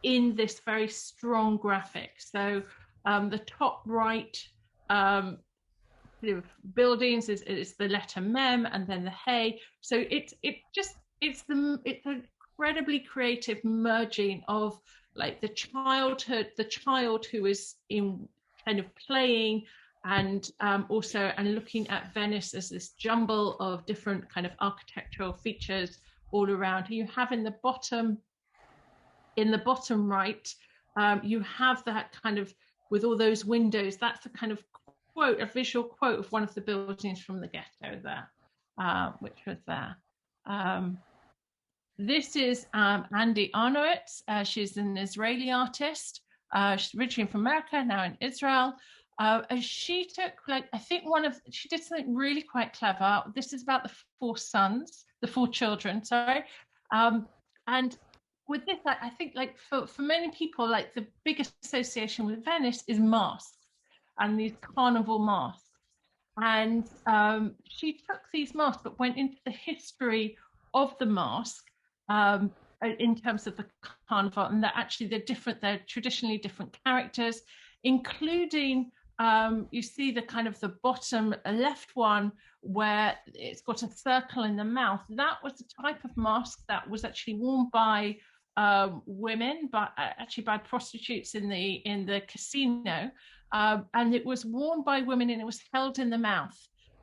in this very strong graphic. So the top right buildings is the letter Mem, and then the Hey. So it's an incredibly creative merging of like the child who is in kind of playing, and also looking at Venice as this jumble of different kind of architectural features all around. You have in the bottom right, you have that kind of, with all those windows, that's the kind of quote, a visual quote of one of the buildings from the ghetto there, which was there. This is Andy Arnowitz. She's an Israeli artist. She's originally from America, now in Israel. She took, like, I think she did something really quite clever. This is about the 4 children, sorry. And with this, I think, like, for many people, like, the biggest association with Venice is masks and these carnival masks. And she took these masks, but went into the history of the mask in terms of the carnival, and that actually they're traditionally different characters, including you see the kind of the bottom left one where it's got a circle in the mouth. That was the type of mask that was actually worn by women, but actually by prostitutes in the casino, and it was worn by women, and it was held in the mouth,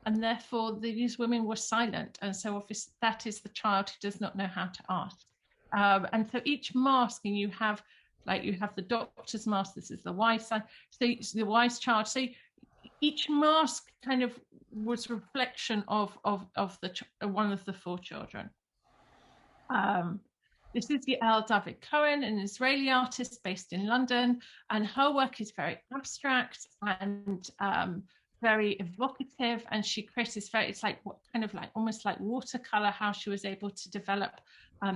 and therefore these women were silent. And so obviously that is the child who does not know how to ask. And so each mask, and you have the doctor's mask, this is the wise son, so it's the wise child. So each mask kind of was a reflection of one of the 4 children. This is Yael David Cohen, an Israeli artist based in London, and her work is very abstract and very evocative, and she creates this it's like what kind of like almost like watercolor, how she was able to develop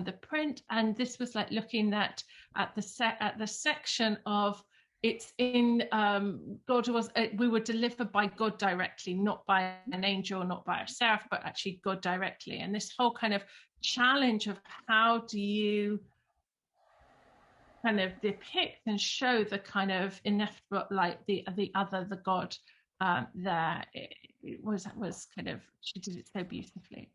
the print. And this was like looking at the section of it's in we were delivered by God directly, not by an angel, not by a seraph, but actually God directly. And this whole kind of challenge of how do you kind of depict and show the kind of ineffable, like the other, the God, there. It was kind of, she did it so beautifully.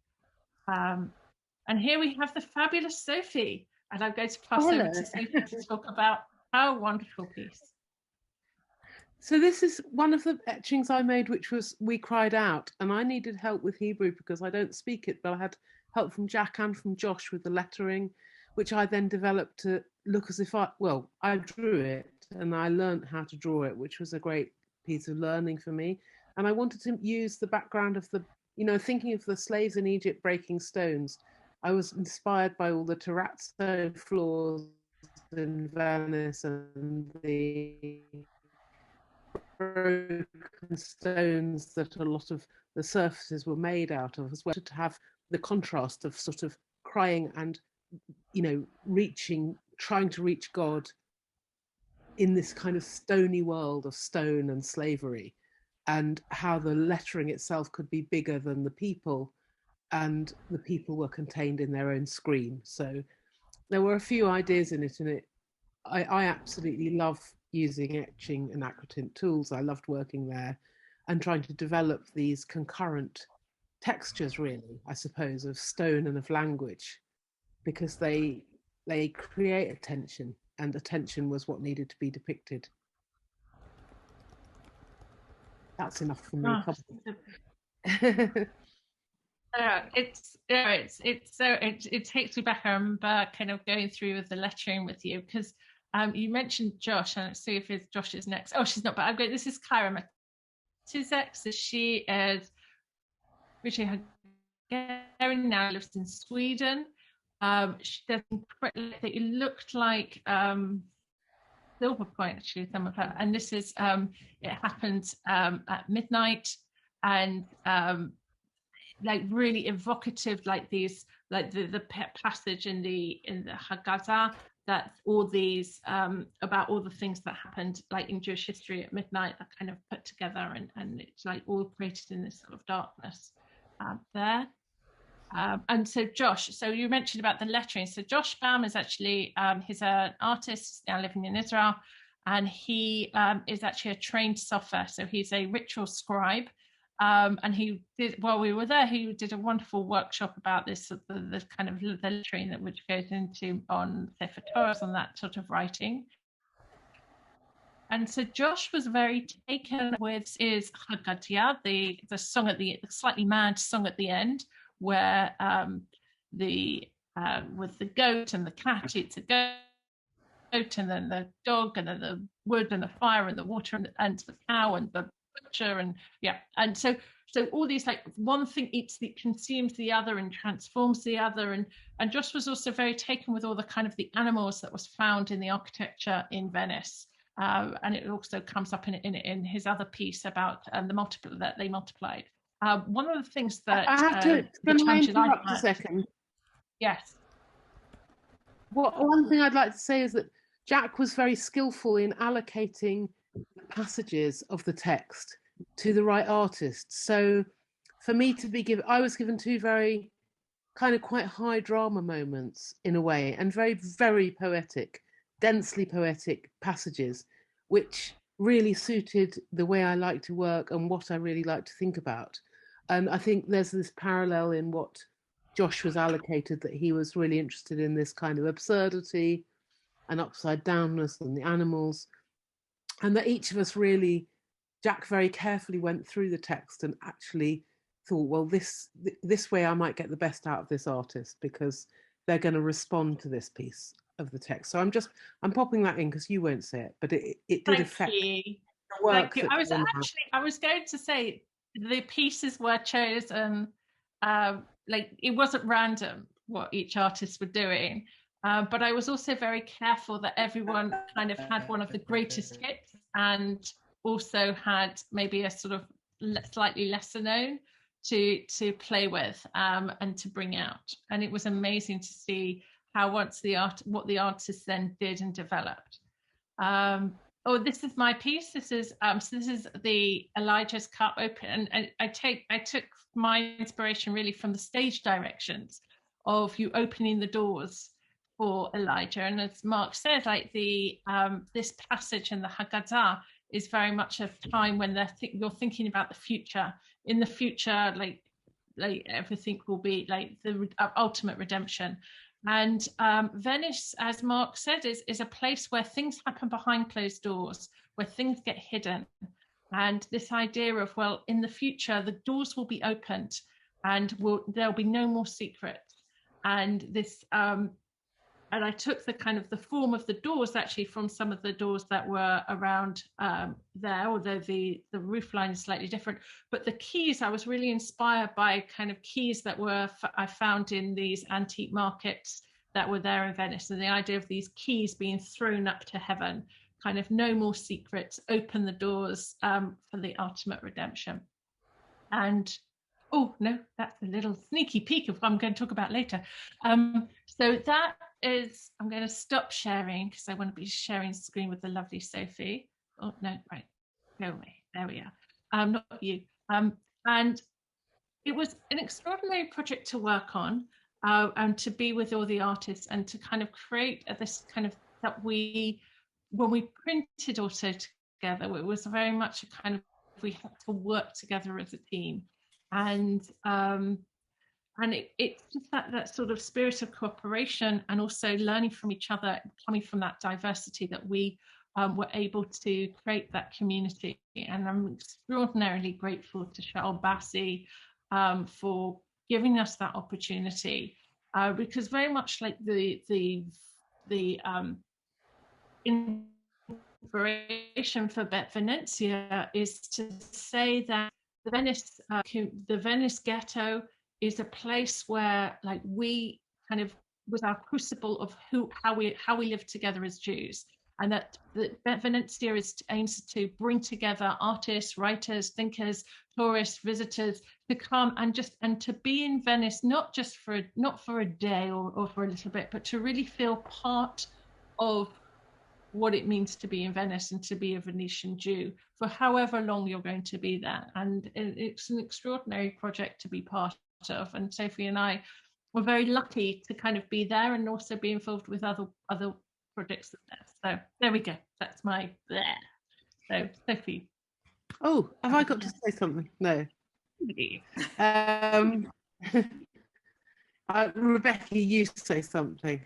And here we have the fabulous Sophie, and I'm going to pass over to Sophie to talk about our wonderful piece. So this is one of the etchings I made, which was We Cried Out, and I needed help with Hebrew because I don't speak it, but I had help from Jack and from Josh with the lettering, which I then developed to look as if I drew it and I learned how to draw it, which was a great piece of learning for me. And I wanted to use the background of the, thinking of the slaves in Egypt breaking stones. I was inspired by all the terrazzo floors in Venice and the broken stones that a lot of the surfaces were made out of, as well, to have the contrast of sort of crying and trying to reach God in this kind of stony world of stone and slavery, and how the lettering itself could be bigger than the people, and the people were contained in their own screen. So there were a few ideas in it, and I absolutely love using etching and aquatint tools. I loved working there and trying to develop these concurrent textures, really, I suppose, of stone and of language, because they create attention, and attention was what needed to be depicted. That's enough for me. It takes me back. I remember kind of going through with the lettering with you, because you mentioned Josh, and let's see if Josh is next. Oh, she's not, but I'm going. This is Kyra Matizek. So she is Richie Haggadah, now lives in Sweden. She does incredible. It looked like silver point, actually, some of her. And this is it happened at midnight, and like really evocative, like these, like the passage in the Haggadah, that all these about all the things that happened like in Jewish history at midnight are kind of put together, and it's like all created in this sort of darkness there. And so Josh, so you mentioned about the lettering. So Josh Baum is actually, he's an artist now living in Israel, and he is actually a trained sofer. So he's a ritual scribe. And he did, while we were there, he did a wonderful workshop about this, the kind of the lettering that which goes into on Sefer Torah, on that sort of writing. And so Josh was very taken with his Haggadah, the song at the slightly mad song at the end, where with the goat and the cat, it's a goat, and then the dog, and then the wood and the fire and the water, and the cow and the butcher, and and so all these, like, one thing consumes the other and transforms the other, and Josh was also very taken with all the kind of the animals that was found in the architecture in Venice, and it also comes up in his other piece about that they multiplied. One of the things that I have to interrupt a second. Yes. One thing I'd like to say is that Jack was very skillful in allocating passages of the text to the right artists. So for me to be I was given two very kind of quite high drama moments in a way, and very, very poetic, densely poetic passages, which really suited the way I like to work and what I really like to think about. And I think there's this parallel in what Josh was allocated, that he was really interested in this kind of absurdity and upside downness and the animals, and that each of us really, Jack very carefully went through the text and actually thought, well, this way I might get the best out of this artist, because they're going to respond to this piece of the text. So I'm popping that in because you won't say it, but it did affect the work. Thank you. I was going to say the pieces were chosen, like, it wasn't random what each artist were doing, but I was also very careful that everyone kind of had one of the greatest hits, and also had maybe a sort of slightly lesser known to play with and to bring out. And it was amazing to see how what the artists then did and developed. This is my piece. This is the Elijah's Cup open, and I took my inspiration really from the stage directions of you opening the doors for Elijah. And as Mark said, like this passage in the Haggadah is very much a time when you're thinking about the future. In the future, like everything will be like the ultimate redemption. And Venice, as Mark said, is a place where things happen behind closed doors, where things get hidden. And this idea of, well, in the future, the doors will be opened and there'll be no more secrets. And this, and I took the kind of the form of the doors actually from some of the doors that were around there, although the roof line is slightly different. But the keys, I was really inspired by kind of keys that I found in these antique markets that were there in Venice. And the idea of these keys being thrown up to heaven, kind of no more secrets, open the doors for the ultimate redemption. And oh no, that's a little sneaky peek of what I'm going to talk about later. So that is, I'm going to stop sharing because I want to be sharing the screen with the lovely Sophie. Oh no, right, go away. There we are. Not you. And it was an extraordinary project to work on and to be with all the artists and to kind of create this kind of that when we printed also together, it was very much a kind of, we had to work together as a team. And it's just that sort of spirit of cooperation and also learning from each other, coming from that diversity, that we were able to create that community. And I'm extraordinarily grateful to Charles Bassi for giving us that opportunity, because very much like the inspiration for Beit Venezia is to say that the Venice ghetto is a place where, like, we kind of was our crucible of how we live together as Jews, and that Beit Venezia aims to bring together artists, writers, thinkers, tourists, visitors to come and to be in Venice, not for a day or for a little bit, but to really feel part of what it means to be in Venice and to be a Venetian Jew for however long you're going to be there. And it's an extraordinary project to be part of. And Sophie and I were very lucky to kind of be there and also be involved with other projects there. So there we go. That's my there. So Sophie. Oh, have I got to say something? No. Rebecca, you say something.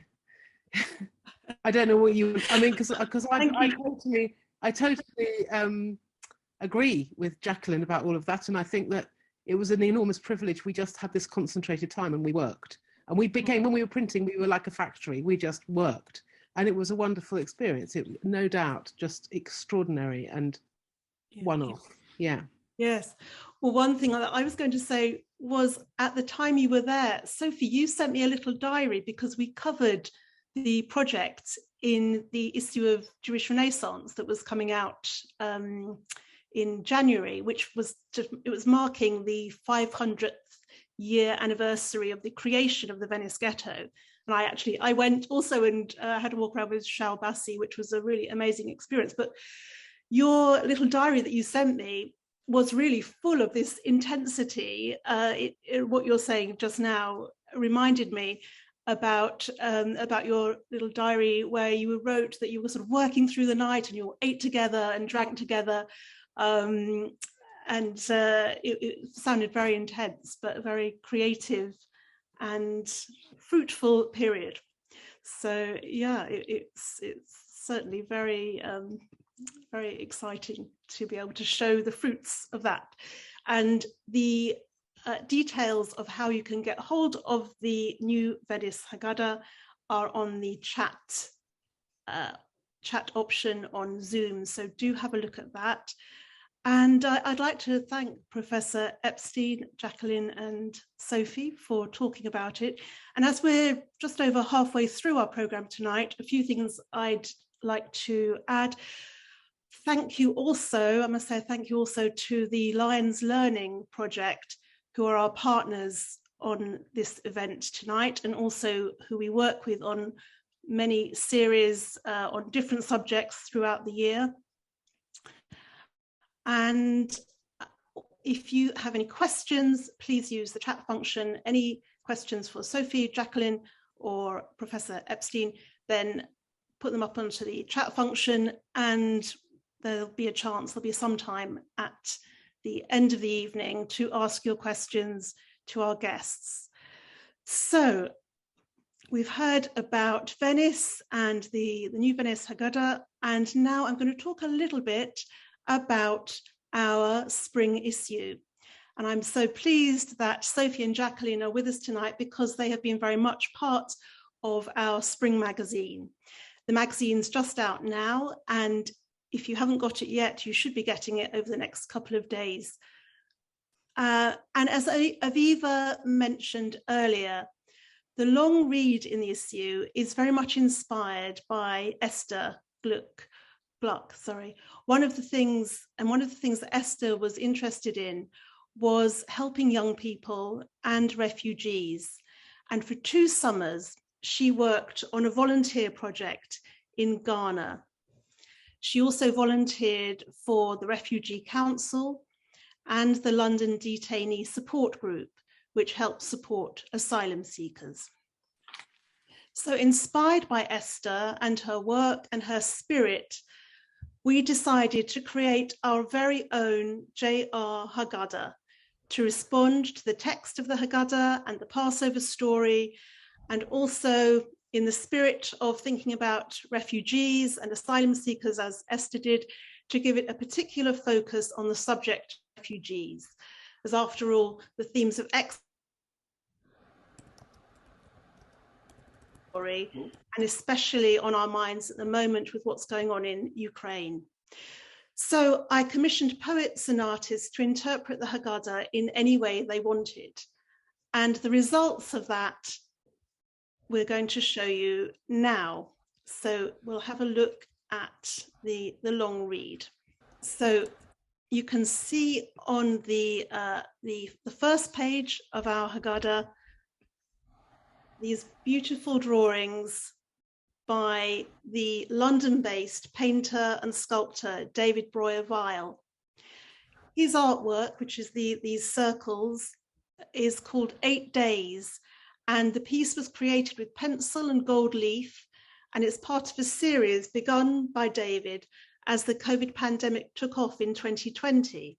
I don't know what you. I mean, because I totally agree with Jacqueline about all of that, and I think that it was an enormous privilege. We just had this concentrated time, and we worked, and we became, when we were printing, we were like a factory. We just worked, and it was a wonderful experience. It, no doubt, just extraordinary and one-off. Yeah. Yes. Well, one thing that I was going to say was, at the time you were there, Sophie, you sent me a little diary because we covered the project in the issue of Jewish Renaissance that was coming out in January, which was it was marking the 500th year anniversary of the creation of the Venice ghetto. And I went also and had a walk around with Charles Bassi, which was a really amazing experience. But your little diary that you sent me was really full of this intensity. What you're saying just now reminded me about your little diary, where you wrote that you were sort of working through the night and you all ate together and drank together, and it sounded very intense, but a very creative and fruitful period. So yeah, it's certainly very very exciting to be able to show the fruits of that. And the details of how you can get hold of the new Venice Haggadah are on the chat option on Zoom, so do have a look at that. And I'd like to thank Professor Epstein, Jacqueline and Sophie for talking about it. And as we're just over halfway through our programme tonight, a few things I'd like to add. Thank you also, I must say thank you also to the Lions Learning Project, who are our partners on this event tonight, and also who we work with on many series on different subjects throughout the year. And if you have any questions, please use the chat function. Any questions for Sophie, Jacqueline, or Professor Epstein, then put them up onto the chat function, and there'll be a chance, there'll be some time at the end of the evening to ask your questions to our guests. So we've heard about Venice and the new Venice Haggadah, and now I'm going to talk a little bit about our spring issue. And I'm so pleased that Sophie and Jacqueline are with us tonight because they have been very much part of our spring magazine. The magazine's just out now, and if you haven't got it yet, you should be getting it over the next couple of days. And as Aviva mentioned earlier, the long read in the issue is very much inspired by Esther Gluck. One of the things that Esther was interested in was helping young people and refugees. And for 2 summers, she worked on a volunteer project in Ghana. She also volunteered for the Refugee Council and the London Detainee Support Group, which helps support asylum seekers. So inspired by Esther and her work and her spirit, we decided to create our very own JR Haggadah to respond to the text of the Haggadah and the Passover story, and also in the spirit of thinking about refugees and asylum seekers, as Esther did, to give it a particular focus on the subject of refugees, as after all, the themes of exile and especially on our minds at the moment with what's going on in Ukraine. So I commissioned poets and artists to interpret the Haggadah in any way they wanted. And the results of that we're going to show you now. So we'll have a look at the long read. So you can see on the first page of our Haggadah these beautiful drawings by the London-based painter and sculptor David Breuer-Weil. His artwork, which is these circles, is called 8 Days, and the piece was created with pencil and gold leaf, and it's part of a series begun by David as the COVID pandemic took off in 2020.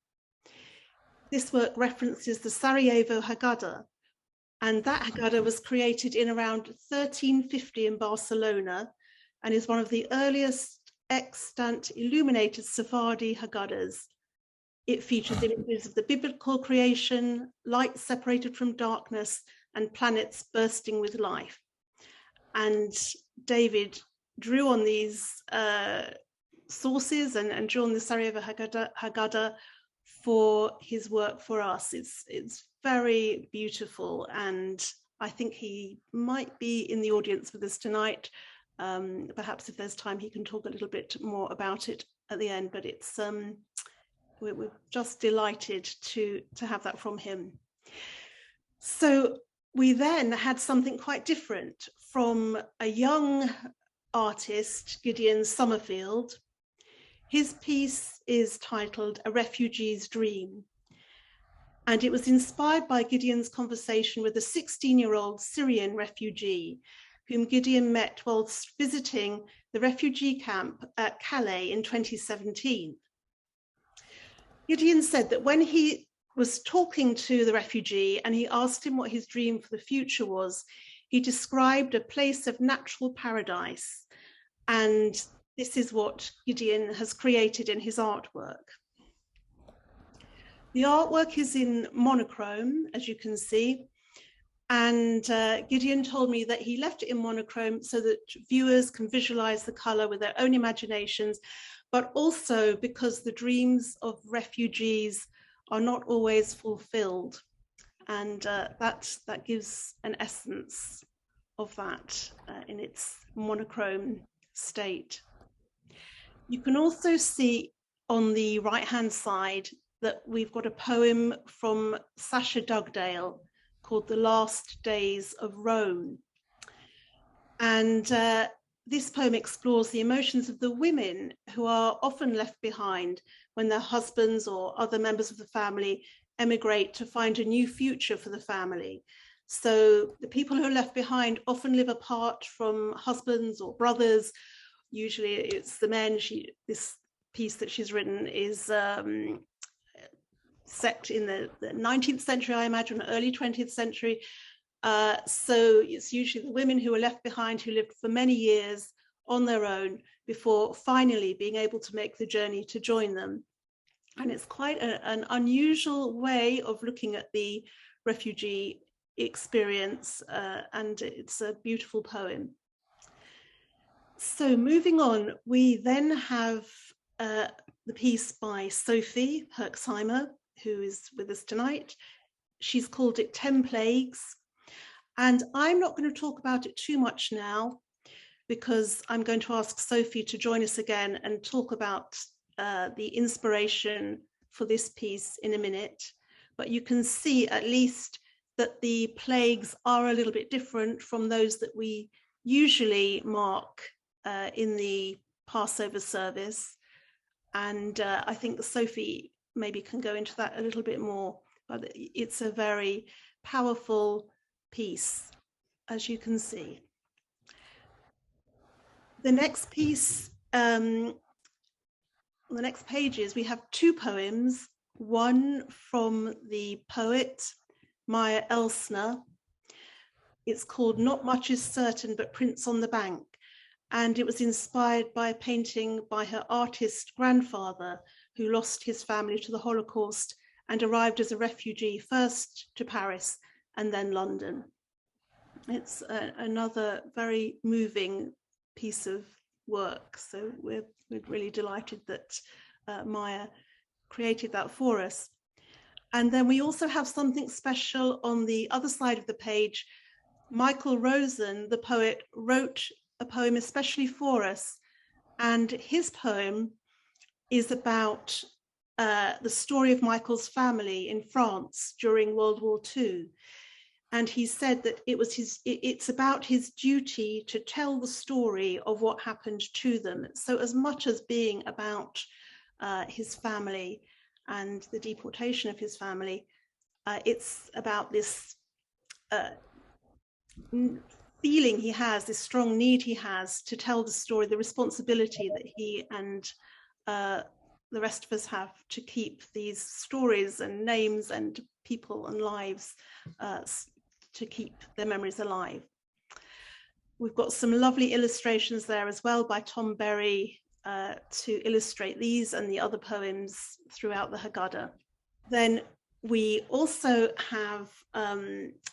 This work references the Sarajevo Haggadah, and that Haggadah was created in around 1350 in Barcelona and is one of the earliest extant illuminated Sephardi Haggadahs. It features images of the biblical creation, light separated from darkness, and planets bursting with life. And David drew on these sources and drew on the Sarajevo Haggadah for his work for us. It's very beautiful, and I think he might be in the audience with us tonight. Perhaps if there's time, he can talk a little bit more about it at the end, but it's we're just delighted to have that from him. So we then had something quite different from a young artist, Gideon Summerfield. His piece is titled A Refugee's Dream, and it was inspired by Gideon's conversation with a 16-year-old Syrian refugee whom Gideon met whilst visiting the refugee camp at Calais in 2017. Gideon said that when he was talking to the refugee and he asked him what his dream for the future was, he described a place of natural paradise, and this is what Gideon has created in his artwork. The artwork is in monochrome, as you can see, and Gideon told me that he left it in monochrome so that viewers can visualize the color with their own imaginations, but also because the dreams of refugees are not always fulfilled, and that gives an essence of that in its monochrome state. You can also see on the right-hand side that we've got a poem from Sacha Dugdale called The Last Days of Rome. And this poem explores the emotions of the women who are often left behind when their husbands or other members of the family emigrate to find a new future for the family. So the people who are left behind often live apart from husbands or brothers. Usually it's the men. This piece that she's written is set in the 19th century, I imagine, early 20th century. So it's usually the women who were left behind, who lived for many years on their own before finally being able to make the journey to join them. And it's quite an unusual way of looking at the refugee experience, and it's a beautiful poem. So moving on, we then have the piece by Sophie Herxheimer, who is with us tonight. She's called it 10 Plagues. And I'm not going to talk about it too much now, because I'm going to ask Sophie to join us again and talk about the inspiration for this piece in a minute. But you can see at least that the plagues are a little bit different from those that we usually mark in the Passover service. And I think Sophie maybe can go into that a little bit more, but it's a very powerful piece, as you can see. The next piece, on the next pages, we have two poems, one from the poet Maya Elsner. It's called Not Much Is Certain But Prints on the Bank, and it was inspired by a painting by her artist grandfather, who lost his family to the Holocaust and arrived as a refugee first to Paris and then London. It's another very moving piece of work, so we're really delighted that Maya created that for us. And then we also have something special on the other side of the page. Michael Rosen, the poet, wrote a poem especially for us, and his poem is about the story of Michael's family in France during World War II. And he said that it's about his duty to tell the story of what happened to them. So as much as being about his family and the deportation of his family, it's about this feeling he has, this strong need he has to tell the story, the responsibility that he and the rest of us have to keep these stories and names and people and lives, to keep their memories alive. We've got some lovely illustrations there as well by Tom Berry to illustrate these and the other poems throughout the Haggadah. Then we also have,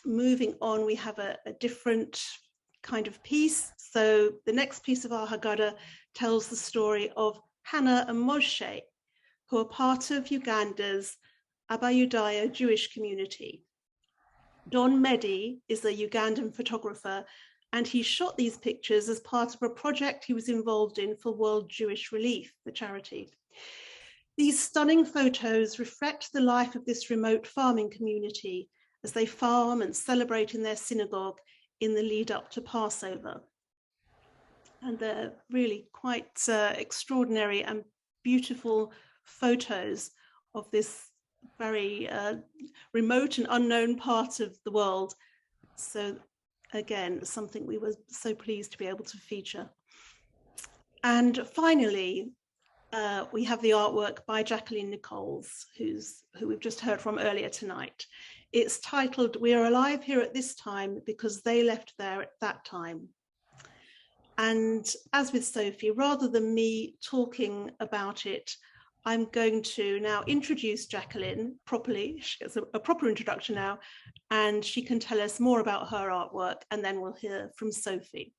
moving on, we have a different kind of piece. So the next piece of our Haggadah tells the story of Hannah and Moshe, who are part of Uganda's Abba Yudaya Jewish community. Don Mehdi is a Ugandan photographer, and he shot these pictures as part of a project he was involved in for World Jewish Relief, the charity. These stunning photos reflect the life of this remote farming community as they farm and celebrate in their synagogue in the lead up to Passover. And they're really quite extraordinary and beautiful photos of this very remote and unknown part of the world. So again, something we were so pleased to be able to feature. And finally, we have the artwork by Jacqueline Nicholls, who we've just heard from earlier tonight. It's titled, We Are Alive Here at This Time Because They Left There at That Time. And as with Sophie, rather than me talking about it, I'm going to now introduce Jacqueline properly. She gets a proper introduction now, and she can tell us more about her artwork, and then we'll hear from Sophie.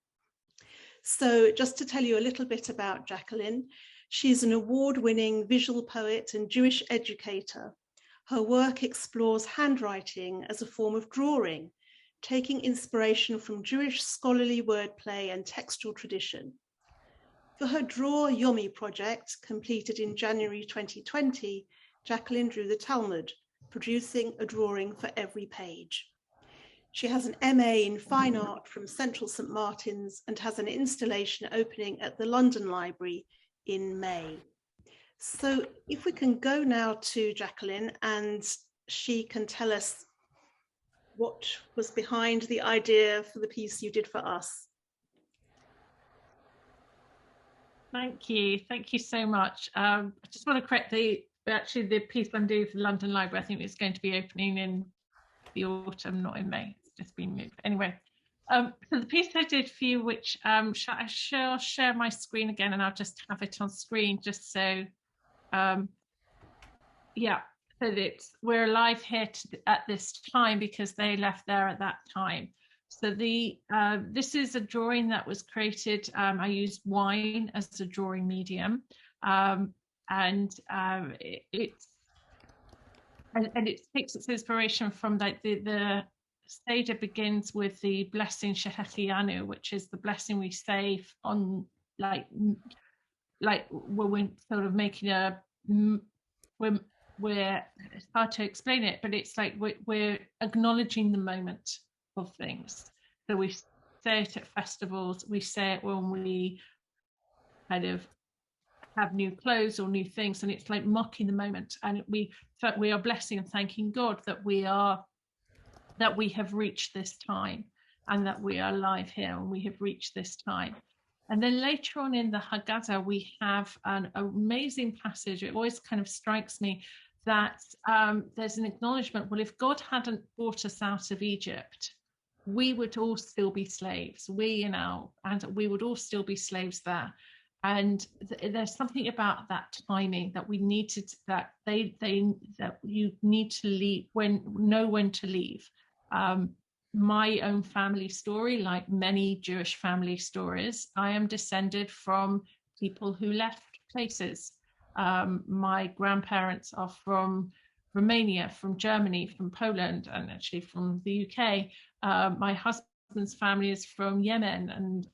So just to tell you a little bit about Jacqueline, she's an award-winning visual poet and Jewish educator. Her work explores handwriting as a form of drawing, taking inspiration from Jewish scholarly wordplay and textual tradition. For her Draw Yomi project, completed in January 2020, Jacqueline drew the Talmud, producing a drawing for every page. She has an MA in Fine Art from Central St Martin's and has an installation opening at the London Library in May. So if we can go now to Jacqueline, and she can tell us what was behind the idea for the piece you did for us. Thank you so much. I just want to correct the piece I'm doing for the London Library. I think it's going to be opening in the autumn, not in May. It's just been moved. Anyway, so the piece I did for you, which I shall share my screen again, and I'll just have it on screen just so, yeah, so that we're alive here at this time because they left there at that time. So this is a drawing that was created. I used wine as a drawing medium, and it takes its inspiration from the Seder begins with the blessing Shehechianu, which is the blessing we say on like when we're sort of making we're it's hard to explain it, but it's like we're acknowledging the moment of things. So we say it at festivals, we say it when we kind of have new clothes or new things, and it's like mocking the moment, and we are blessing and thanking God that we have reached this time, and that we are alive here and we have reached this time. And then later on in the Haggadah we have an amazing passage. It always kind of strikes me that there's an acknowledgement, well, if God hadn't brought us out of Egypt, we would all still be slaves. And we would all still be slaves there. And there's something about that timing that we needed, that that you need to leave, know when to leave. My own family story, like many Jewish family stories, I am descended from people who left places. My grandparents are from Romania, from Germany, from Poland, and actually from the UK. My husband's family is from Yemen, and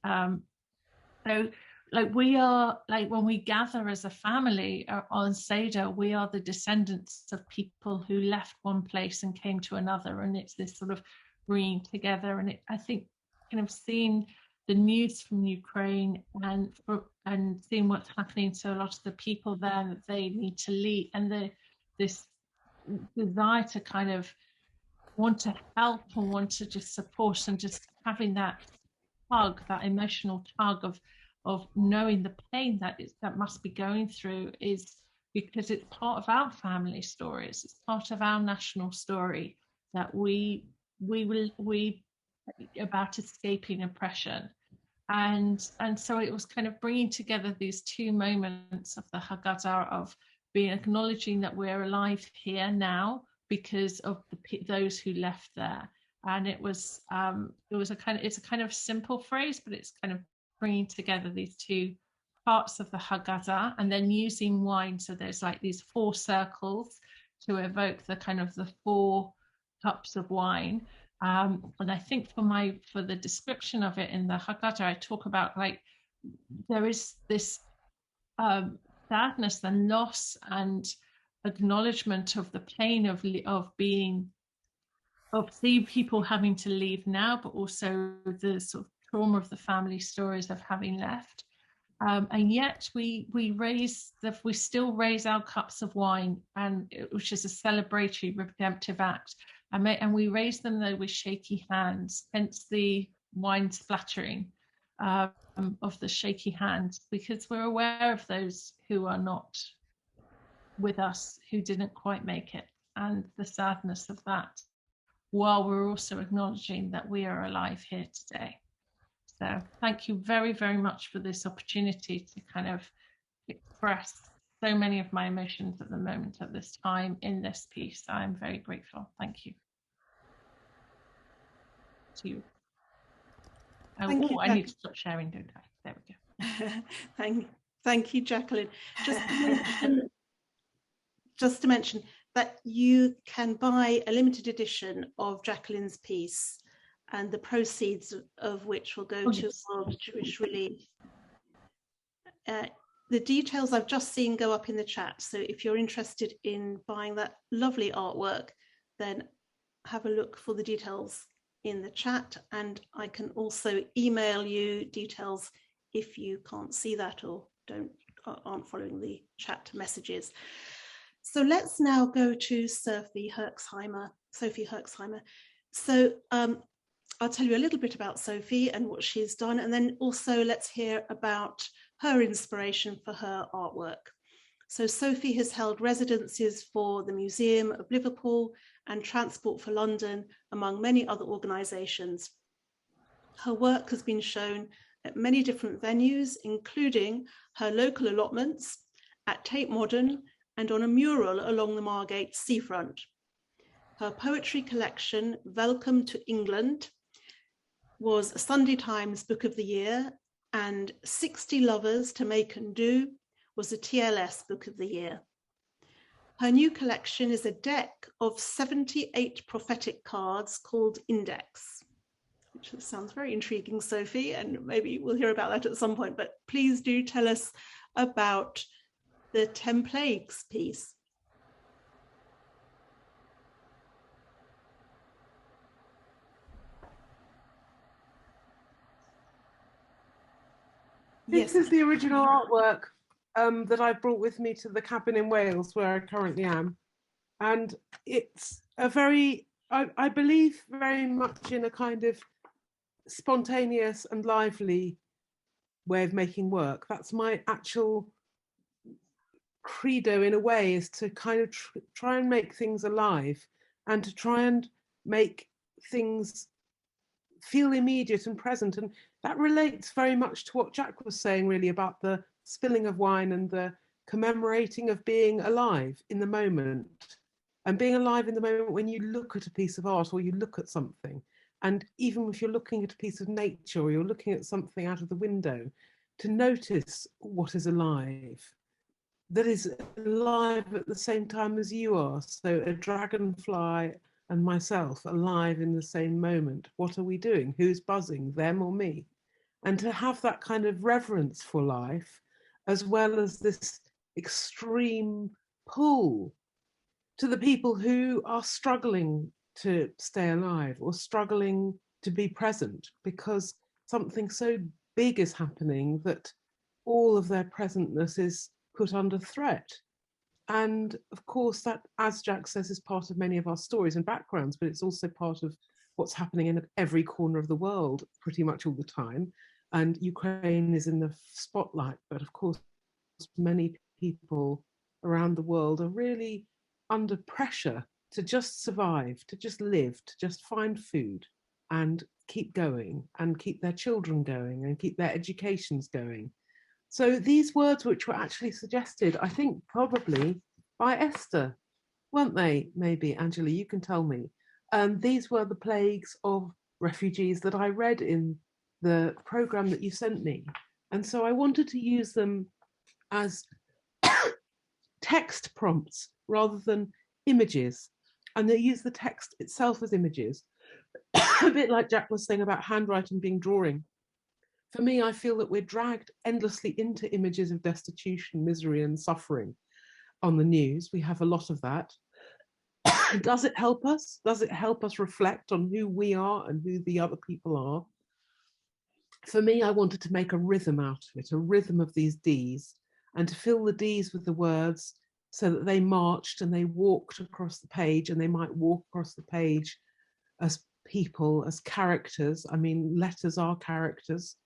so like we are, like when we gather as a family on Seder, we are the descendants of people who left one place and came to another, and it's this sort of bringing together. And I think kind of seeing the news from Ukraine and seeing what's happening to a lot of the people there, that they need to leave, and this desire to kind of want to help and want to just support, and just having that tug, that emotional tug of knowing the pain that must be going through, is because it's part of our family stories. It's part of our national story that we about escaping oppression. And so it was kind of bringing together these two moments of the Haggadah, of being acknowledging that we're alive here now because of those who left there. And it's a kind of simple phrase, but it's kind of bringing together these two parts of the Haggadah, and then using wine. So there's like these 4 circles to evoke the kind of the 4 cups of wine. And I think for the description of it in the Haggadah, I talk about like there is this sadness and loss and acknowledgement of the pain of seeing people having to leave now, but also the sort of trauma of the family stories of having left. And yet we still raise our cups of wine, which is a celebratory, redemptive act. And we raise them though with shaky hands, hence the wine splattering of the shaky hands, because we're aware of those who are not with us, who didn't quite make it, and the sadness of that, while we're also acknowledging that we are alive here today. So thank you very, very much for this opportunity to kind of express so many of my emotions at the moment, at this time, in this piece. I'm very grateful. Thank you. To you. I need to stop sharing, don't I? There we go. Thank you, Jacqueline. Just to mention that you can buy a limited edition of Jacqueline's piece, and the proceeds of which will go to World Jewish Relief. The details I've just seen go up in the chat, so if you're interested in buying that lovely artwork, then have a look for the details in the chat, and I can also email you details if you can't see that or aren't following the chat messages. So let's now go to Sophie Herxheimer. So I'll tell you a little bit about Sophie and what she's done, and then also let's hear about her inspiration for her artwork. So Sophie has held residencies for the Museum of Liverpool and Transport for London, among many other organisations. Her work has been shown at many different venues, including her local allotments, at Tate Modern, and on a mural along the Margate seafront. Her poetry collection, Welcome to England, was a Sunday Times Book of the Year, and 60 Lovers to Make and Do was a TLS Book of the Year. Her new collection is a deck of 78 prophetic cards called Index, which sounds very intriguing, Sophie, and maybe we'll hear about that at some point, but please do tell us about the 10 Plagues piece. This is the original artwork that I brought with me to the cabin in Wales, where I currently am. And it's a very, I believe very much in a kind of spontaneous and lively way of making work. That's my actual credo in a way, is to kind of try and make things alive and to try and make things feel immediate and present. And that relates very much to what Jack was saying, really, about the spilling of wine and the commemorating of being alive in the moment, and being alive in the moment when you look at a piece of art or you look at something. And even if you're looking at a piece of nature or you're looking at something out of the window, to notice what is alive, that is alive at the same time as you are. So a dragonfly and myself alive in the same moment. What are we doing? Who's buzzing, them or me? And to have that kind of reverence for life, as well as this extreme pull to the people who are struggling to stay alive or struggling to be present, because something so big is happening that all of their presentness is put under threat. And of course, that, as Jack says, is part of many of our stories and backgrounds, but it's also part of what's happening in every corner of the world pretty much all the time. And Ukraine is in the spotlight, but of course, many people around the world are really under pressure to just survive, to just live, to just find food and keep going and keep their children going and keep their educations going. So these words, which were actually suggested, I think probably by Esther, weren't they? Maybe, Angela, you can tell me. These were the plagues of refugees that I read in the program that you sent me. And so I wanted to use them as text prompts rather than images. And they use the text itself as images, a bit like Jack was saying about handwriting being drawing. For me, I feel that we're dragged endlessly into images of destitution, misery, and suffering on the news. We have a lot of that. Does it help us? Does it help us reflect on who we are and who the other people are? For me, I wanted to make a rhythm out of it, a rhythm of these Ds, and to fill the Ds with the words so that they marched and they walked across the page, and they might walk across the page as people, as characters. I mean, letters are characters.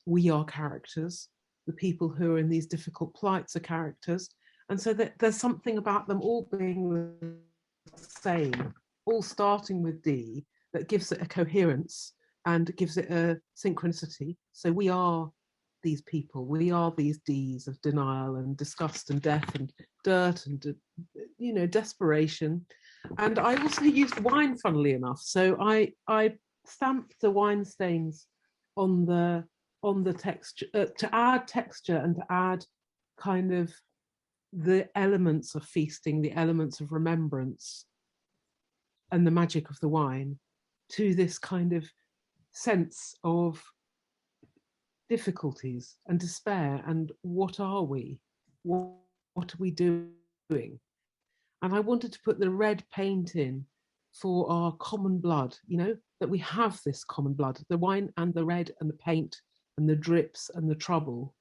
We are characters. The people who are in these difficult plights are characters. And so there's something about them all being the same, all starting with D, that gives it a coherence and gives it a synchronicity. So we are these people, we are these Ds of denial and disgust and death and dirt and, you know, desperation. And I also used wine, funnily enough. So I stamped the wine stains on the texture, to add texture and to add kind of the elements of feasting, the elements of remembrance and the magic of the wine to this kind of sense of difficulties and despair and what are we? What are we doing? And I wanted to put the red paint in for our common blood, you know, that we have this common blood, the wine and the red and the paint and the drips and the trouble,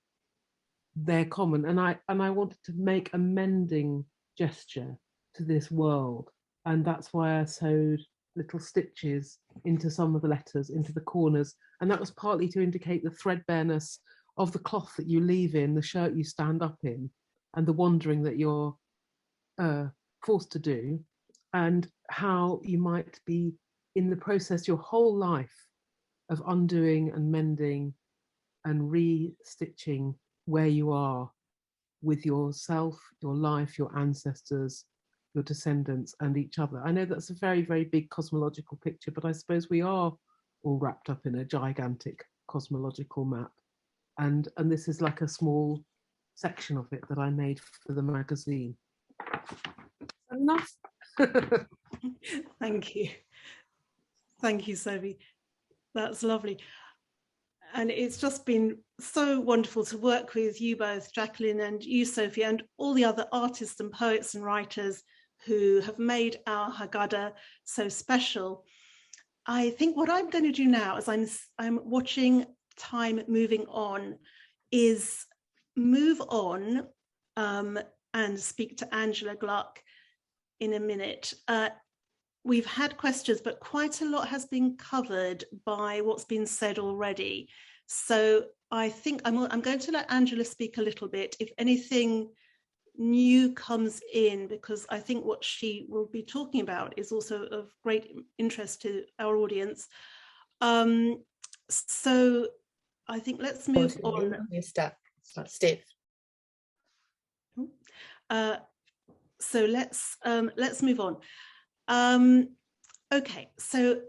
they're common. And I wanted to make a mending gesture to this world. And that's why I sewed little stitches into some of the letters, into the corners. And that was partly to indicate the threadbareness of the cloth that you leave in, the shirt you stand up in, and the wandering that you're forced to do, and how you might be in the process your whole life of undoing and mending and re-stitching where you are with yourself, your life, your ancestors, your descendants, and each other. I know that's a very, very big cosmological picture, but I suppose we are all wrapped up in a gigantic cosmological map. And this is like a small section of it that I made for the magazine. Enough. Thank you. Thank you, Sophie. That's lovely. And it's just been so wonderful to work with you both, Jacqueline, and you, Sophie, and all the other artists and poets and writers who have made our Haggadah so special. I think what I'm going to do now, as I'm watching time moving on, is move on and speak to Angela Gluck in a minute. We've had questions, but quite a lot has been covered by what's been said already. So I think I'm going to let Angela speak a little bit. If anything new comes in, because I think what she will be talking about is also of great interest to our audience. So I think let's move on. Steve. So let's move on. Okay, so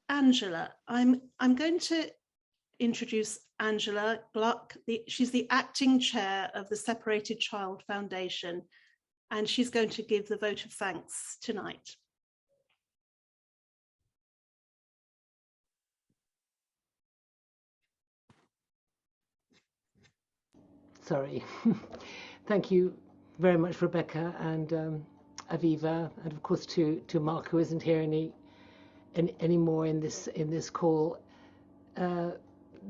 Angela, I'm going to introduce Angela Gluck. She's the acting chair of the Separated Child Foundation, and she's going to give the vote of thanks tonight. Sorry. Thank you very much, Rebecca and Aviva, and of course to Mark, who isn't here anymore in this call.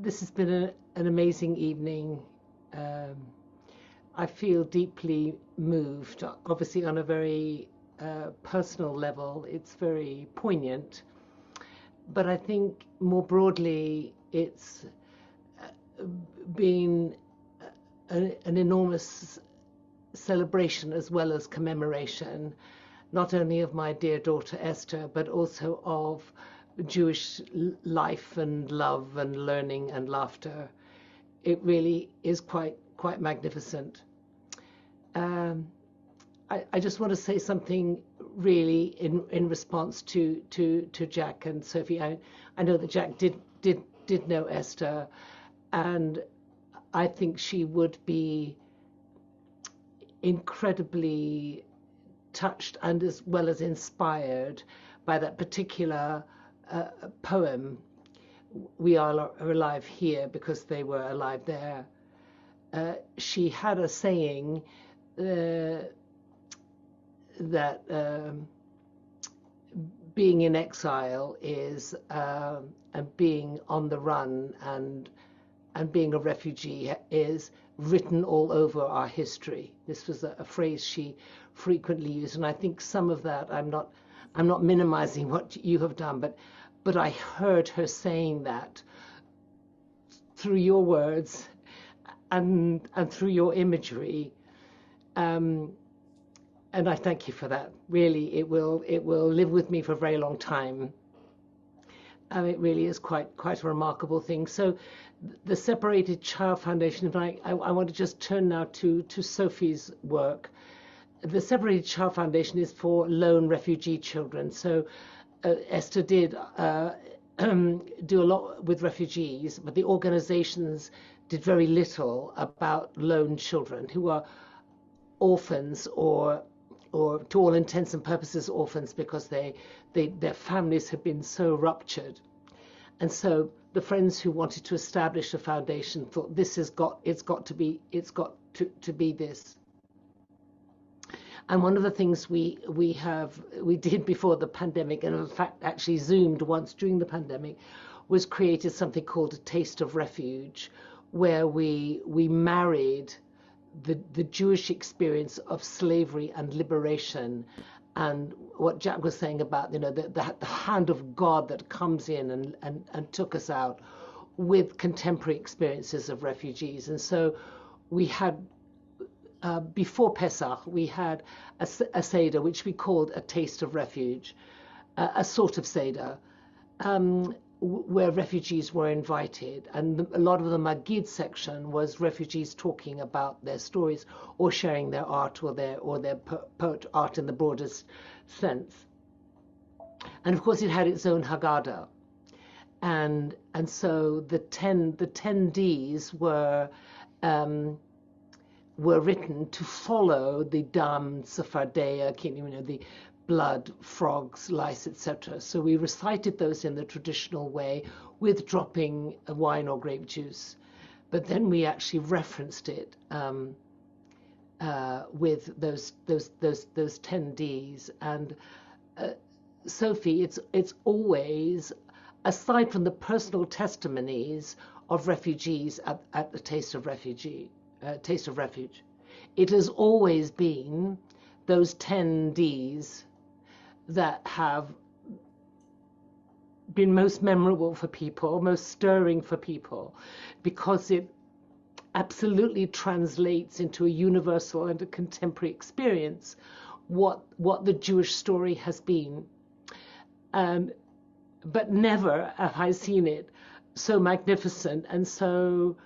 This has been an amazing evening. I feel deeply moved, obviously on a very personal level. It's very poignant, but I think more broadly it's been an enormous celebration as well as commemoration, not only of my dear daughter Esther, but also of Jewish life and love and learning and laughter. It really is quite magnificent. I just want to say something really in response to Jack and Sophie. I know that Jack did know Esther, and I think she would be incredibly touched and as well as inspired by that particular poem, "We Are Alive Here Because They Were Alive There." She had a saying that being in exile is and being on the run and being a refugee is written all over our history. This was a phrase she frequently used, and I think some of that, I'm not minimizing what you have done, but I heard her saying that through your words and through your imagery, and I thank you for that. Really, it will live with me for a very long time. It really is quite a remarkable thing. So the Separated Child Foundation, if I want to just turn now to Sophie's work. The Separated Child Foundation is for lone refugee children. So Esther did do a lot with refugees, but the organizations did very little about lone children who are orphans or to all intents and purposes orphans because their families have been so ruptured. And so the friends who wanted to establish a foundation thought it's got to be this. And one of the things we did before the pandemic, and in fact actually Zoomed once during the pandemic, was created something called a Taste of Refuge, where we married the Jewish experience of slavery and liberation, and what Jack was saying about the hand of God that comes in and took us out, with contemporary experiences of refugees. And so we had, before Pesach, we had a Seder, which we called A Taste of Refuge, a sort of Seder, where refugees were invited. And a lot of the Magid section was refugees talking about their stories or sharing their art or their art in the broadest sense. And of course, it had its own Haggadah. And so the 10 Ds were written to follow the Dam, Tzafardea, the blood, frogs, lice, etc. So we recited those in the traditional way with dropping wine or grape juice, but then we actually referenced it with those 10 Ds. And Sophie, it's always, aside from the personal testimonies of refugees at the Taste of Refuge, it has always been those 10 Ds that have been most memorable for people, most stirring for people, because it absolutely translates into a universal and a contemporary experience what the Jewish story has been. But never have I seen it so magnificent and so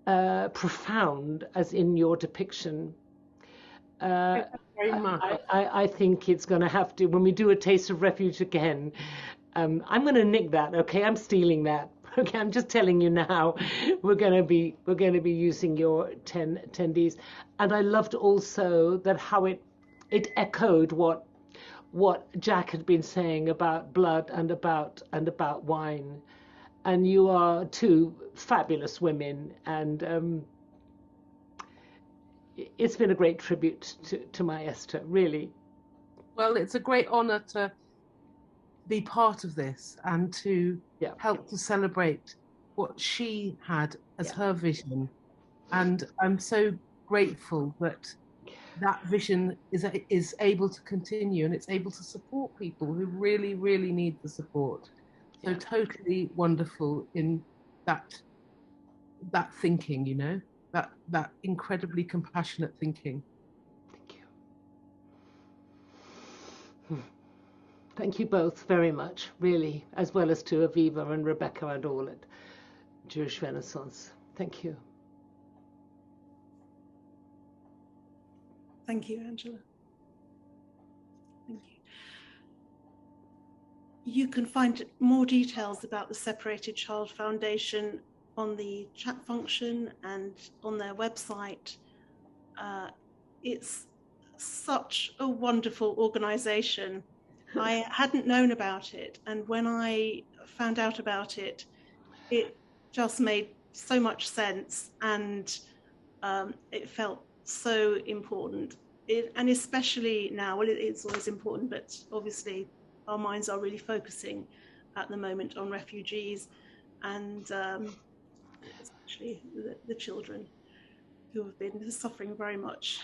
profound as in your depiction. Thank you very much. I think it's going to have to, when we do A Taste of Refuge again, I'm going to nick that. Okay, I'm stealing that. Okay, I'm just telling you now. We're going to be using your 10 Ds, and I loved also that how it echoed what Jack had been saying about blood and about wine. And you are two fabulous women, and it's been a great tribute to my Esther, really. Well, it's a great honor to be part of this and to help to celebrate what she had as her vision. And I'm so grateful that that vision is able to continue, and it's able to support people who really, really need the support. So totally wonderful in that thinking, you know, that incredibly compassionate thinking. Thank you. Thank you both very much, really, as well as to Aviva and Rebecca and all at Jewish Renaissance. Thank you. Thank you, Angela. Thank you. You can find more details about the Separated Child Foundation on the chat function and on their website. It's such a wonderful organization. I hadn't known about it, and when I found out about it, it just made so much sense, and it felt so important. And especially now, well, it's always important, but obviously our minds are really focusing at the moment on refugees and especially the children who have been suffering very much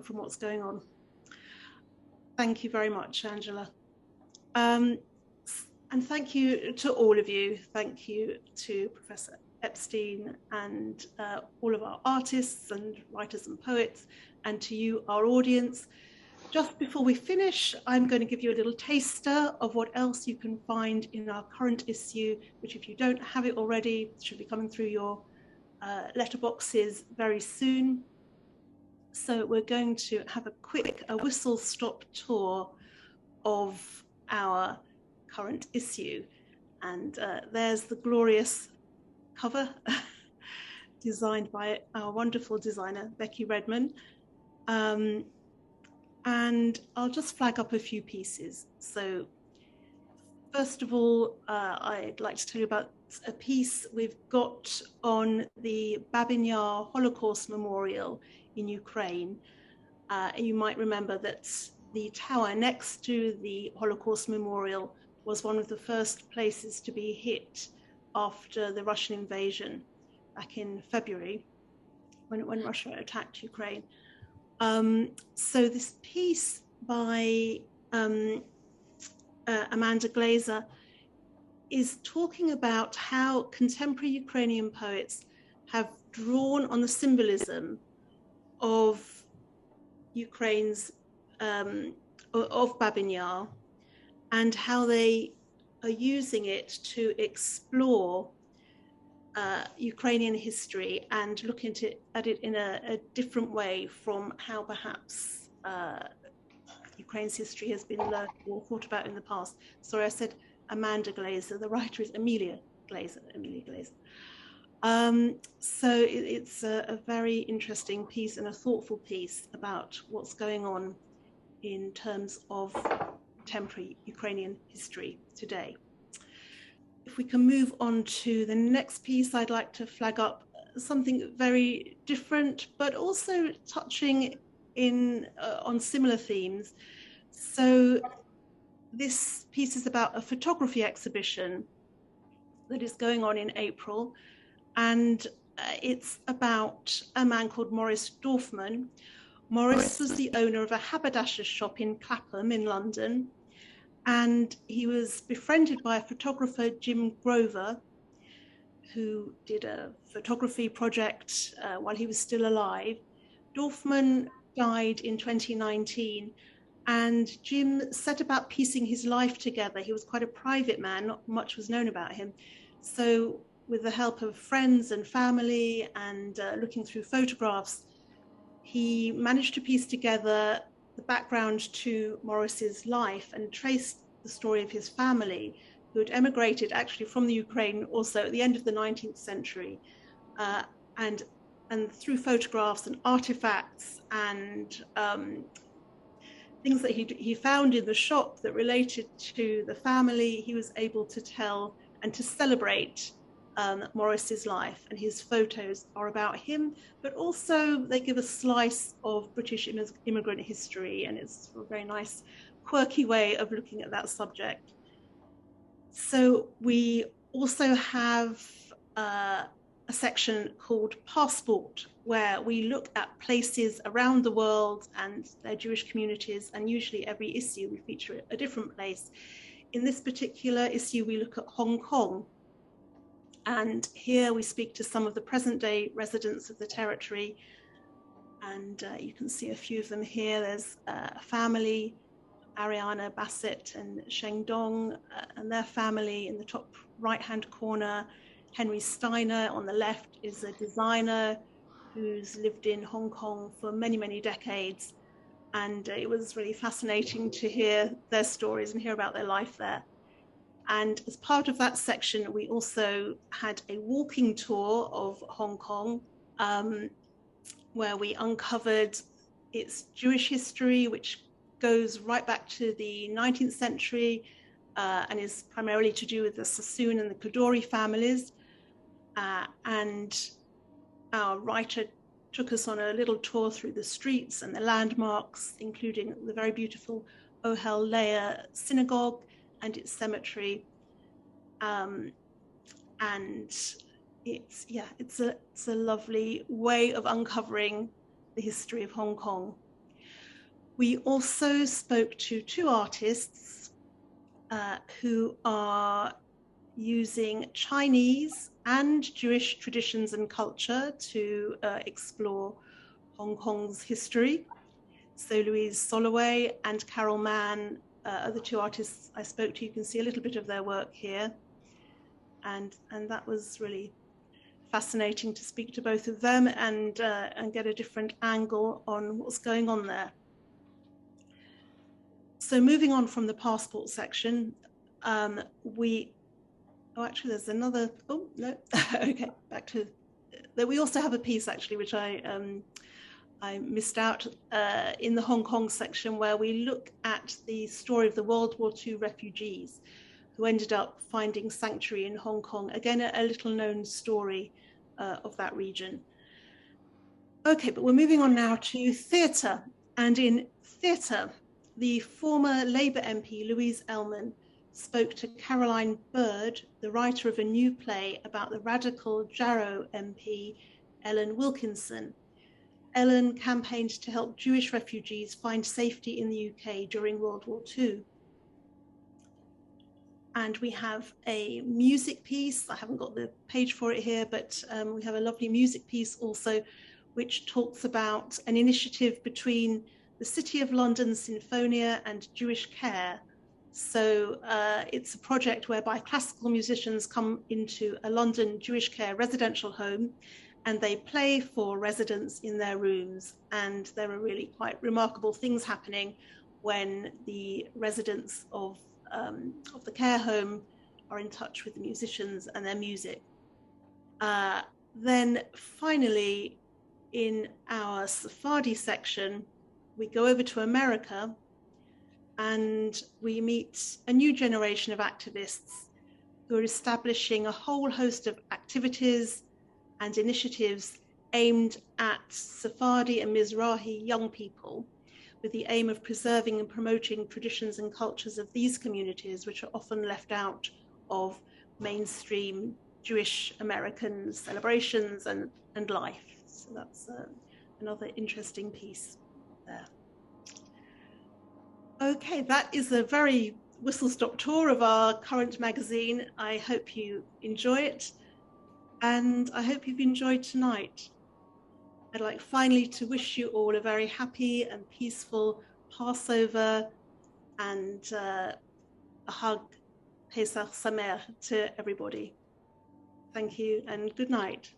from what's going on. Thank you very much, Angela. And thank you to all of you. Thank you to Professor Epstein and all of our artists and writers and poets, and to you, our audience. Just before we finish, I'm going to give you a little taster of what else you can find in our current issue, which, if you don't have it already, should be coming through your letterboxes very soon. So we're going to have a whistle-stop tour of our current issue. And there's the glorious cover designed by our wonderful designer, Becky Redman. And I'll just flag up a few pieces. So first of all, I'd like to tell you about a piece we've got on the Babin Yar Holocaust Memorial in Ukraine. You might remember that the tower next to the Holocaust Memorial was one of the first places to be hit after the Russian invasion back in February, when Russia attacked Ukraine. So this piece by Amanda Glazer is talking about how contemporary Ukrainian poets have drawn on the symbolism of Ukraine's, of Babyn Yar, and how they are using it to explore Ukrainian history and look at it in a different way from how perhaps Ukraine's history has been learned or thought about in the past. Sorry, I said Amanda Glazer. The writer is Amelia Glazer. So it's a very interesting piece and a thoughtful piece about what's going on in terms of contemporary Ukrainian history today. If we can move on to the next piece, I'd like to flag up something very different, but also touching on similar themes. So this piece is about a photography exhibition that is going on in April, and it's about a man called Maurice Dorfman. Maurice was the owner of a haberdasher's shop in Clapham in London, and he was befriended by a photographer, Jim Grover, who did a photography project while he was still alive. Dorfman died in 2019, and Jim set about piecing his life together. He was quite a private man, not much was known about him. So with the help of friends and family and looking through photographs, he managed to piece together the background to Maurice's life and traced the story of his family, who had emigrated actually from the Ukraine also at the end of the 19th century. And through photographs and artifacts and things that he found in the shop that related to the family, he was able to tell and to celebrate Maurice's life. And his photos are about him, but also they give a slice of British immigrant history, and it's a very nice, quirky way of looking at that subject. So we also have a section called Passport, where we look at places around the world and their Jewish communities, and usually every issue we feature a different place. In this particular issue, we look at Hong Kong. And here we speak to some of the present-day residents of the territory. And you can see a few of them here. There's a family, Ariana Bassett and Sheng Dong, and their family in the top right-hand corner. Henry Steiner on the left is a designer who's lived in Hong Kong for many, many decades. And it was really fascinating to hear their stories and hear about their life there. And as part of that section, we also had a walking tour of Hong Kong, where we uncovered its Jewish history, which goes right back to the 19th century and is primarily to do with the Sassoon and the Kadoorie families. And our writer took us on a little tour through the streets and the landmarks, including the very beautiful Ohel Leah synagogue and its cemetery. And it's a lovely way of uncovering the history of Hong Kong. We also spoke to two artists who are using Chinese and Jewish traditions and culture to explore Hong Kong's history. So Louise Soloway and Carol Mann are the two artists I spoke to. You can see a little bit of their work here. And that was really fascinating to speak to both of them and get a different angle on what's going on there. So moving on from the passport section, actually there's another, oh no, okay, back to, we also have a piece actually, which I missed out in the Hong Kong section, where we look at the story of the World War II refugees who ended up finding sanctuary in Hong Kong. Again, a little known story of that region. Okay, but we're moving on now to theatre. And in theatre, the former Labour MP, Louise Ellman, spoke to Caroline Bird, the writer of a new play about the radical Jarrow MP, Ellen Wilkinson. Ellen campaigned to help Jewish refugees find safety in the UK during World War II. And we have a music piece. I haven't got the page for it here, but we have a lovely music piece also, which talks about an initiative between the City of London Sinfonia and Jewish Care. So it's a project whereby classical musicians come into a London Jewish Care residential home and they play for residents in their rooms. And there are really quite remarkable things happening when the residents of the care home are in touch with the musicians and their music. Then finally, in our Sephardi section, we go over to America and we meet a new generation of activists who are establishing a whole host of activities and initiatives aimed at Sephardi and Mizrahi young people, with the aim of preserving and promoting traditions and cultures of these communities, which are often left out of mainstream Jewish American celebrations and life. So that's another interesting piece there. Okay, that is a very whistle-stop tour of our current magazine. I hope you enjoy it, and I hope you've enjoyed tonight. I'd like finally to wish you all a very happy and peaceful Passover and a hug, Pesach Sameach, to everybody. Thank you and good night.